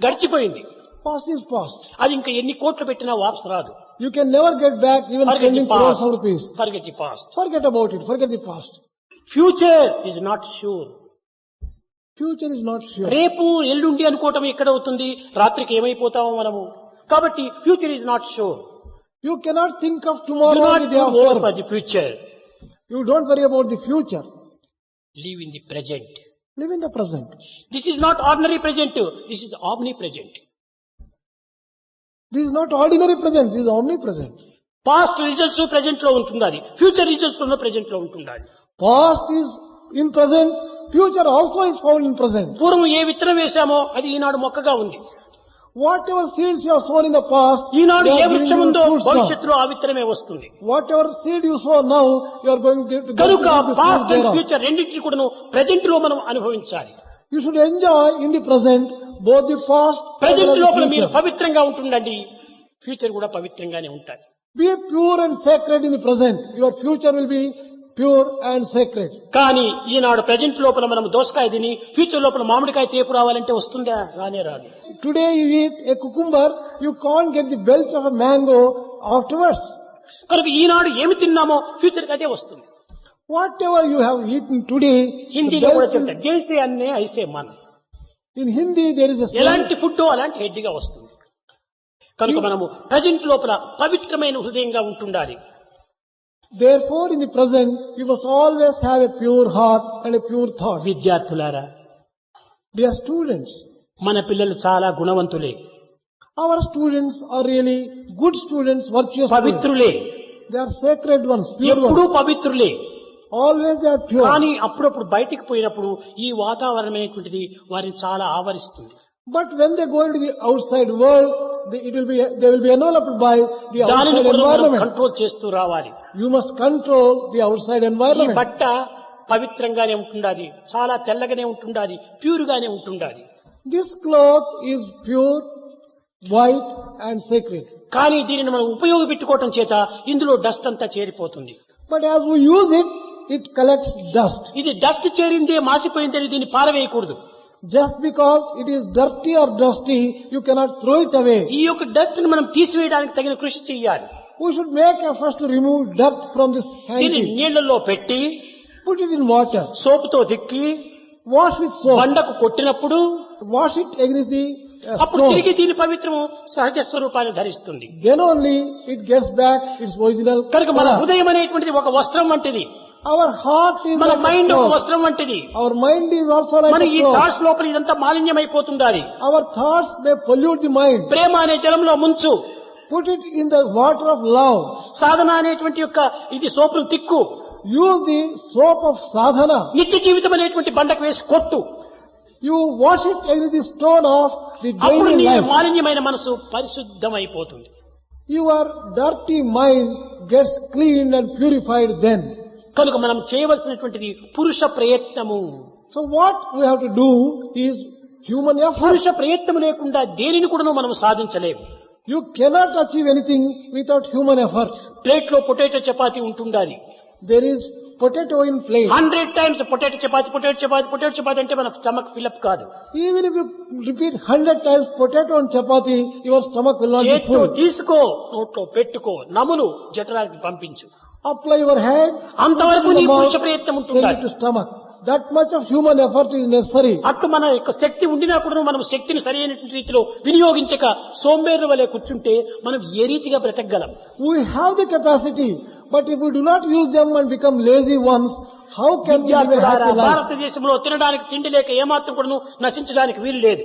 గడిచిపోయింది, Past is past. అది ఇంకా ఎన్ని కోట్లు పెట్టినా వాపసు రాదు. You can never get back even Forget the spending crores past. of rupees. Forget the past. Forget about it. Forget the past. Future is not sure. Future is not sure. రేపు ఎల్లుండి అనుకోవటం ఎక్కడవుతుంది, రాత్రికి ఏమైపోతామో మనము. కాబట్టి future is not sure. You cannot think of Do tomorrow or not the day go for after. the future. You don't worry about the future. Live in the present. Live in the present. This is not ordinary present. This is omnipresent. This is not ordinary present. This is omnipresent. Past results present లో ఉంటుండాలి, future results ఉన్న present లో ఉంటుండాలి. Past is in present. Future also is found in present. పూర్వం ఏ విత్తనం వేశామో అది ఈనాడు మొక్కగా ఉంది. Whatever seeds you have sown in the past, Eenadu they A are giving వృక్షం you ఉందో fruits now. భవిష్యత్తులో ఆ విత్తనమే వస్తుంది. Whatever seed you sow now, you are going to get కనుక the past fruits and thereof. Future రెండింటిని కూడా present లో మనం అనుభవించాలి. You should enjoy in the present both the past as well present as the లోపల మీరు future. పవిత్రంగా ఉంటుండండి, future కూడా పవిత్రంగానే ఉంటాయి. Be pure and sacred in the present. Your future will be pure and sacred. కానీ ఈనాడు present లోపల మనం దోసకాయ తిని ఫ్యూచర్ లోపల మామిడికాయ తేపు రావాలంటే వస్తుందా? రానే రాదు. Today you eat a cucumber, you can't get the belch of a mango afterwards. కనుక ఈనాడు ఏమి తిన్నామో ఫ్యూచర్ కి అదే వస్తుంది. Whatever you have eaten today, the హిందీలో కూడా belch చెప్తారు, జైసే అన్నే ఐసే మన. in Hindi there is a saying, ఎలాంటి ఫుడ్ అలాంటి హెడ్ గా వస్తుంది. కనుక మనము ప్రజెంట్ లోపల పవిత్రమైన హృదయంగా ఉంటుండాలి. therefore in the present you must always have a pure heart and a pure thought. విద్యార్థులారా, Dear students, మన పిల్లలు చాలా గుణవంతులే, our students are really good students, virtuous students. పవిత్రులే, They are sacred ones, pure ఎప్పుడూ ones. పవిత్రులే. Always they are pure. కానీ అప్పుడప్పుడు బయటికి పోయినప్పుడు ఈ వాతావరణం అనేటువంటిది వారిని చాలా ఆవరిస్తుంది. But when they go into the outside world, they will be enveloped by the దానిని outside కూడా మనం environment. కంట్రోల్ చేస్తూ రావాలి. You must control the outside ఈ environment. బట్ట పవిత్రంగానే ఉంటుండాలి, చాలా తెల్లగానే ఉంటుండాలి, ప్యూర్ గానే ఉంటుండాలి. This cloth is pure, white and sacred. కానీ దీనిని మనం ఉపయోగపెట్టుకోవటం చేత ఇందులో డస్ట్ అంతా చేరిపోతుంది. But as we use it, it collects dust. ఇది డస్ట్ చేరిందే మాసిపోయిందని దీన్ని పారవేయకూడదు. Just because it is dirty or dusty, you cannot throw it away. ఈ యొక్క డస్ట్ ని మనం తీసివేయడానికి తగిన కృషి చేయాలి. We should make efforts to remove dirt from this దీన్ని hanky. నీళ్లలో పెట్టి Put it in water. సోపుతో దిక్కి Wash with soap. బండకు కొట్టినప్పుడు Wash it against the అప్పుడు stone. తిరిగి దీని పవిత్రము సహజ స్వరూపాన్ని ధరిస్తుంది. Then only it gets back its original కనుక మన color. హృదయం అనేటువంటిది ఒక వస్త్రం వంటిది. Our heart is మన like a మైండ్ ఒక cloth. వస్త్రం వంటిది. Our mind is also like మన a ఈ cloth. థాట్స్ లోపల ఇదంతా మాలిన్యమైపోతుండాలి. Our thoughts may pollute the mind. ప్రేమ అనే జలంలో ముంచు. Put it in the water of love. సాధన అనేటువంటి యొక్క ఇది సోపును తిక్కు. Use the soap of sadhana. నిత్య జీవితం అనేటువంటి బండకు వేసి కొట్టు. You wash it with the stone of the అప్పుడు daily నీ life. మాలిన్యమైన మనసు పరిశుద్ధమైపోతుంది. Your dirty mind gets cleaned and purified then. కనుక మనం చేయవలసినటువంటిది పురుష ప్రయత్నము. So what we have to do is human effort. పురుష ప్రయత్నం లేకుండా దేనిని కూడా మనం సాధించలేము. You cannot achieve anything without human effort. Plate లో పొటాటో చపాతీ ఉంటుండాలి. There is potato in plate. 100 times potato chapati అంటే మన స్టమక్ ఫిల్అప్ కాదు. Even if you repeat 100 times potato and chapati, your stomach will not be చేత్తో full. తీసుకో, నోట్లో పెట్టుకో, నములు జఠరానికి పంపించు. Apply your hand, అంతవరకు put it నీ in the పురుష mouth, ప్రయత్నం send it ఉంటుండాలి. to stomach. That much of human effort is necessary. అట్లు మన యొక్క శక్తి ఉండినా కూడా మనం శక్తిని సరైనటువంటి రీతిలో వినియోగించక సోంబేరుల వలె కూర్చుంటే మనం ఏ రీతిగా బ్రతకగలం? We have the capacity, but if we do not use them and become lazy ones, how can we live a విద్యార్థులారా, happy life? భారతదేశంలో తినడానికి తిండి లేక ఏమాత్రం కూడా నశించడానికి వీలు లేదు.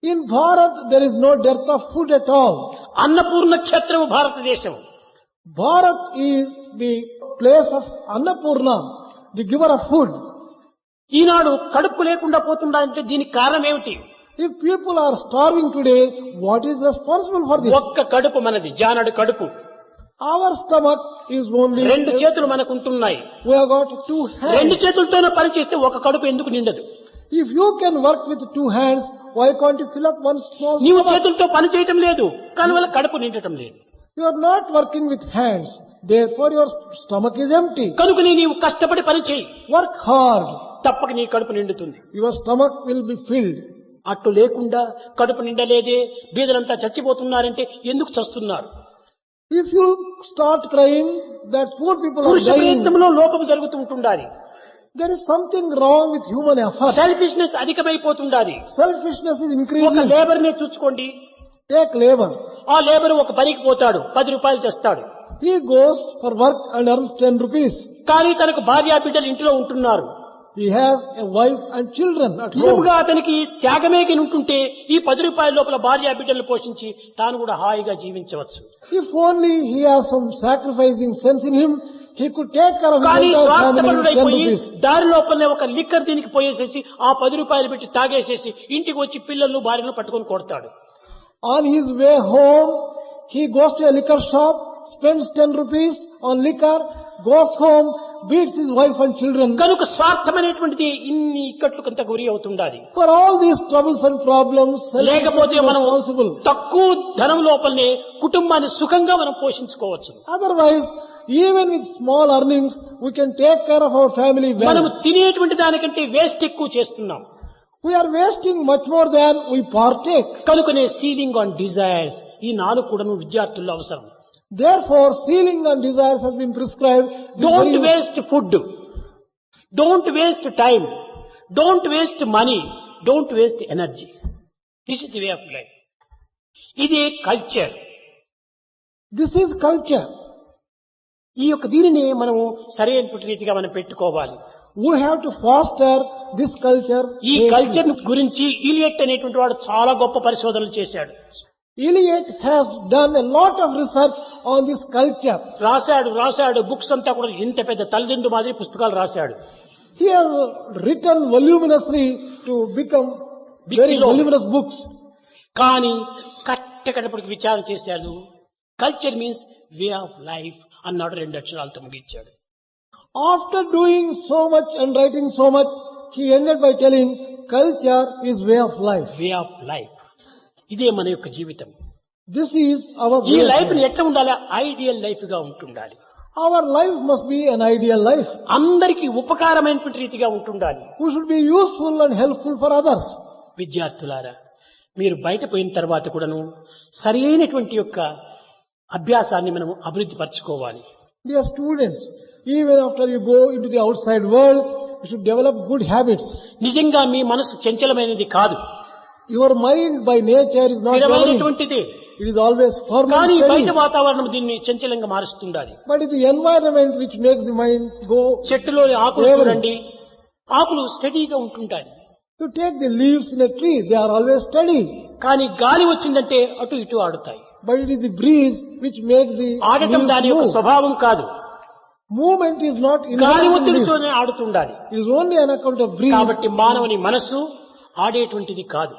In Bharat, there is no dearth of food at all. Annapurna క్షేత్రము భారతదేశం. Bharat is the place of Annapurna, the giver of food. ఈనాడు కడుపు లేకుండా పోతుందంటే దీనికి కారణం ఏమిటి? If people are starving today, what is responsible for this? ఒక్క కడుపు మనది, జానడు కడుపు. Our stomach is only... రెండు చేతులు మనకు ఉంటున్నాయి. We have got two రెండు hands. చేతులతోనే పని చేస్తే ఒక కడుపు ఎందుకు నిండదు? If you can work with two hands, why can't you fill up one small నీవు stomach? చేతులతో పని చేయటం లేదు, కానీ వల్ల కడుపు నిండటం లేదు. You are not working with hands, therefore your stomach is empty. కనుక నీవు కష్టపడి పని చేయి, Work hard, తప్పక నీ కడుపు నిండుతుంది. your stomach will be filled. అట్లు లేకుండా కడుపు నిండలేదే, బీదలంతా చచ్చిపోతున్నారంటే ఎందుకు చస్తున్నారు? If you start crying that poor people are పురుష dying, ప్రయత్నంలో లోపం జరుగుతూ ఉంటుండాలి. there is something wrong with human effort. Selfishness అధికమైపోతుండాలి. Selfishness is ఒక increasing. లేబర్ నే చూసుకోండి. Take labor. ఆ లేబర్ ఒక పనికి పోతాడు, 10 రూపాయలు తెస్తాడు. He goes for work and earns 10 rupees. కానీ తనకు భార్య బిడ్డలు ఇంట్లో ఉంటున్నారు. He has a wife and children at home. నిజంగా అతనికి త్యాగమే ఉంటుంటే ఈ 10 రూపాయల లోపల భార్య బిడ్డలను పోషించి తాను కూడా హాయిగా జీవించవచ్చు. If only he has some sacrificing sense in him, he could take care of his కానీ entire family with 10 స్వార్థపరుడైపోయి rupees. దారి లోపలనే ఒక లిక్కర్ దీనికి పోయేసేసి ఆ 10 రూపాయలు పెట్టి తాగేసేసి ఇంటికి వచ్చి పిల్లలను భార్యను పట్టుకొని కొడతాడు. On his way home, he goes to a liquor shop, spends 10 rupees on liquor, goes home, beats his wife and children. కనుక స్వార్థమైనటువంటిది ఇన్ని ఇక్కట్లకంత గురి అవుతుండాలి. For all these troubles and problems, లేకపోతే selfishness is మనం responsible. తక్కువ ధనం లోపలనే కుటుంబాన్ని సుఖంగా మనం పోషించుకోవచ్చు. Otherwise, even with small earnings, we can take care of our family మనం well. తినేటువంటి దానికంటే వేస్ట్ ఎక్కువ చేస్తున్నాం. We are wasting much more than we partake. కనుకనే సీలింగ్ ఆన్ డిజైర్స్ ఈ 4 కూడాను విద్యార్థుల్లో అవసరం. Therefore, sealing and desires has been prescribed. Don't waste food, don't waste time, don't waste money, don't waste energy. This is the way of life. ఇది culture. This is culture. ఈ యొక్క దీనిని మనము సరైన రీతిగా మనం పెట్టుకోవాలి. We have to foster this culture. ఈ కల్చర్ గురించి ఇలియట్ అనేటువంటి వాడు చాలా గొప్ప పరిశోధనలు చేశాడు. Eliot has done a lot of research on this culture. రాశాడు బుక్స్ అంతా కూడా ఇంత పెద్ద తలదిండు మాదిరి పుస్తకాలు రాశాడు. He has written voluminously to become very Big voluminous books. కానీ కట్టకడపటికి విచారణ చేశాడు. Culture means way of life అన్నాడు. 2 అక్షరాలతో ముగించాడు. After doing so much and writing so much, he ended by telling, culture is way of life. Way of life, ఇదే మన యొక్క జీవితం. This is our ఈ way of లైఫ్ ని life. ఎట్లా ఉండాలి? ఐడియల్ లైఫ్ గా ఉంటుండాలి. Our life must be an ideal life. అందరికీ ఉపకారమైనటువంటి రీతిగా ఉంటుండాలి. We should be useful and helpful for others. విద్యార్థులారా, మీరు బయట పోయిన తర్వాత కూడాను సరి అయినటువంటి యొక్క అభ్యాసాన్ని మనం అభివృద్ధి పరచుకోవాలి. Dear students, even after you go into the outside world, you should develop good habits. నిజంగా మీ మనసు చంచలమైనది కాదు, Your mind by nature is not very. స్థిరమైనటువంటిది. It is always firm and కానీ బయట steady. వాతావరణం దీన్ని చంచలంగా మారుస్తుండాలి. But it's the environment which makes the mind go. చెట్టులోని ఆకులు Wavering. చూడండి, ఆకులు స్టడీగా ఉంటుంటాయి. You take the leaves in a tree, they are always steady. కానీ గాలి వచ్చిందంటే అటు ఇటు ఆడుతాయి. But it is the breeze which makes the ఆడటం leaves దాని యొక్క move. స్వభావం కాదు, Movement is not గాలి inherent in the leaf. ఒత్తిడితోనే ఆడుతుండాలి. It is only on account of breeze. కాబట్టి మానవుని మనస్సు ఆడేటువంటిది కాదు,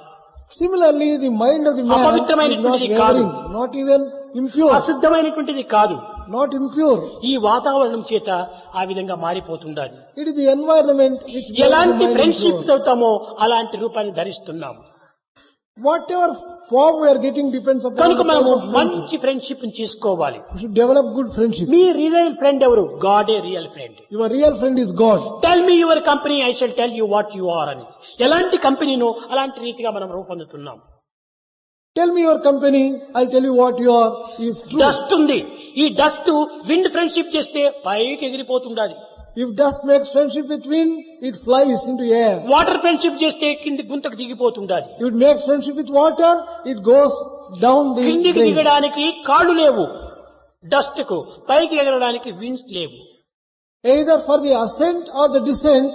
Similarly, the mind of the man is not అపవిత్రమైనటువంటిది wavering, కాదు. not even impure, అశుద్ధమైనటువంటిది కాదు. not impure. ఈ వాతావరణం చేత ఆ విధంగా మారిపోతుండాలి. It is the environment which makes the ఎలాంటి mind ఫ్రెండ్షిప్ impure. అవుతామో అలాంటి రూపాన్ని ధరిస్తున్నాము. Whatever form we are getting depends upon కనుక the మనము form of friendship. మంచి ఫ్రెండ్షిప్ చేసుకోవాలి. We should develop good friendship. మీ రియల్ ఫ్రెండ్ ఎవరు? గాడే real friend. Your real friend is God. Tell me your company, I shall tell you what you are అని. ఎలాంటి కంపెనీనో అలాంటి రీతిగా మనం రూపొందుతున్నాం. Tell me your company, I'll tell you what you are is true. Dust ఉంది, ఈ dust wind friendship చేస్తే పైకి ఎగిరిపోతుండాలి. If dust makes friendship with wind, it flies into air. Water friendship చేస్తే కింది గుంతకు దిగిపోతుండాలి. If it makes friendship with water, it goes down the కిందికి drain. దిగడానికి కాళ్ళు లేవు డస్ట్ కు, పైకి ఎగరడానికి విండ్స్ లేవు. Either for the ascent or the descent,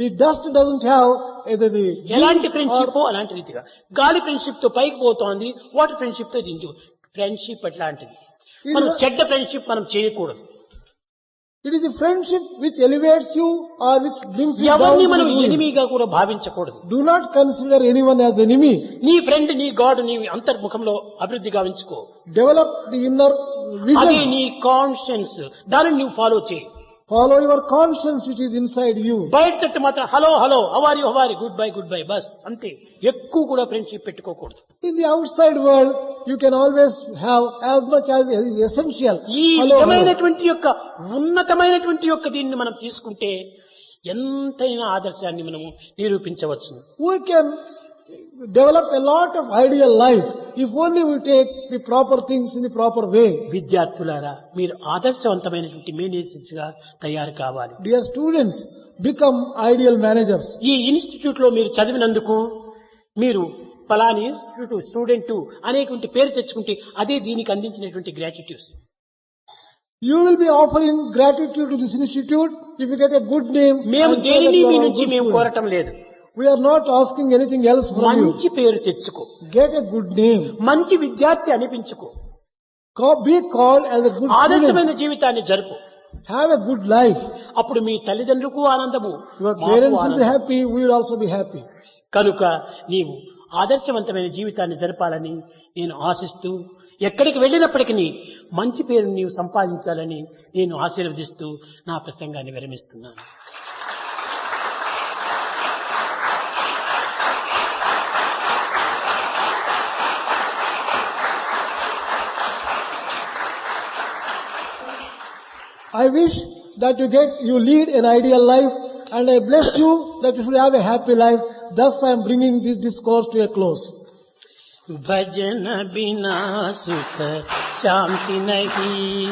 the dust doesn't have either the ఎలాంటి wings ఫ్రెండ్షిప్ or అలాంటి రీతిగా గాలి ఫ్రెండ్షిప్ తో పైకి పోతోంది, వాటర్ ఫ్రెండ్షిప్ తో దించు. ఫ్రెండ్షిప్ అట్లాంటిది. మనం చెడ్డ ఫ్రెండ్షిప్ మనం చేయకూడదు. it is the friendship which elevates you or which brings you down ఎవరిని to మనం the ruin. ఎనిమిగా కూడా భావించకూడదు. Do not consider anyone as enemy. నీ ఫ్రెండ్, నీ గాడ్, నీ అంతర్ముఖంలో అభివృద్ధి గావించుకో. Develop the inner అది vision. నీ కాన్షియన్స్, దానిని నువ్వు ఫాలో చేయి. Follow your conscience which is inside you. బయట తట్టు మాత్రం hello hello how are how are good bye బస్ అంతే. ఎక్కువ కూడా ఫ్రెండ్షిప్ పెట్టుకోకూడదు. In the outside world, you can always have as much as is essential. ఈ Hello, hello. విధమైనటువంటి యొక్క ఉన్నతమైనటువంటి యొక్క దీన్ని మనం తీసుకుంటే ఎంతైనా ఆదర్శాన్ని మనము నిరూపించవచ్చు. We can develop a lot of ideal life if only we take the proper things in the proper way. విద్యార్థులారా, మీరు ఆదర్శవంతమైనటువంటి మేనేజర్స్ గా తయారు కావాలి. Dear students, become ideal managers. ఈ ఇన్స్టిట్యూట్ లో మీరు చదివినందుకు మీరు పలాని ఇన్స్టిట్యూట్ స్టూడెంట్ అనేటువంటి పేరు తెచ్చుకుంటే అదే దీనికి అందించినటువంటి gratitude. You will be offering gratitude to this institute if you get a good name. మేము and say that దేనిని you are మీ a నుంచి good మేము student. కోరటం లేదు. We are not asking anything else from you. మంచి పేరు తెచ్చుకో, Get a good name. మంచి విద్యార్థి అనిపించుకో, Be called as a good student. ఆదర్శమైన జీవితాన్ని జరుపు. Have a good life. అప్పుడు మీ తల్లిదండ్రులకు ఆనందము, Your మాకు parents will be ఆనందం. happy, we will also be happy. కనుక నీవు ఆదర్శవంతమైన జీవితాన్ని జరపాలని నేను ఆశిస్తూ, ఎక్కడికి వెళ్ళినప్పటికీ మంచి పేరుని నీవు సంపాదించాలని నేను ఆశీర్వదిస్తూ నా ప్రసంగాన్ని విరమిస్తున్నాను. I wish that you lead an ideal life, and I bless you that you should have a happy life. Thus I am bringing this discourse to a close. भजन बिना सुख शांति नहीं,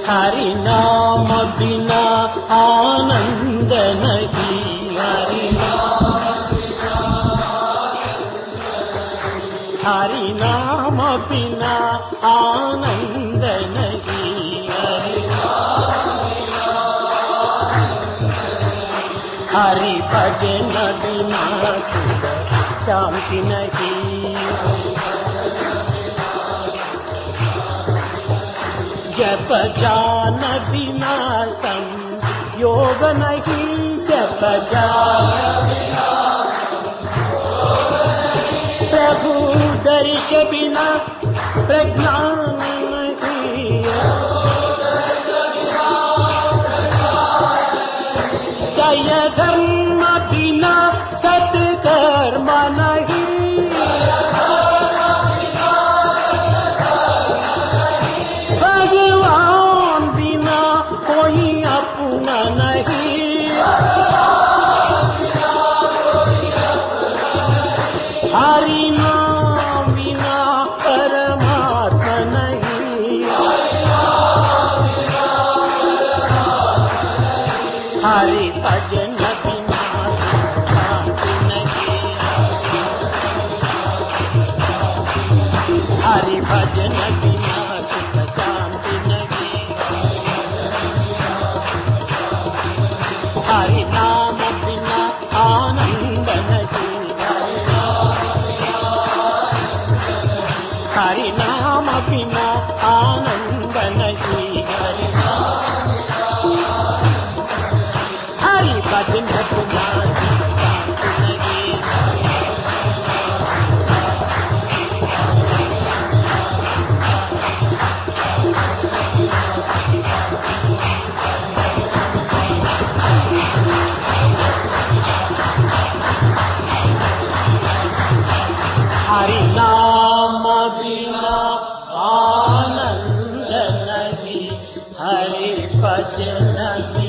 हरि नाम बिना आनंद नहीं, हरि नाम बिना आनंद नहीं, हरि भजन बिना सुख शांति नहीं, जप जान बिना संयोग नहीं, जप जान प्रभु दर्श बिना प्रज्ञान नहीं, दय धर्म बिना सत्कर्म नहीं, भगवान बिना कोई अपना नहीं, हरि नाम बिना परमात्मा नहीं, हरि भजन बिना शांति नहीं, भजन बिना सुख शांति नहीं, हरि नाम बिना आनंद नहीं, हरि नाम बिना आनंद नहीं, हरि भजन बिना सुख शांति नहीं। हरि नाम बिना आनंद नहीं, हरि भजन बिना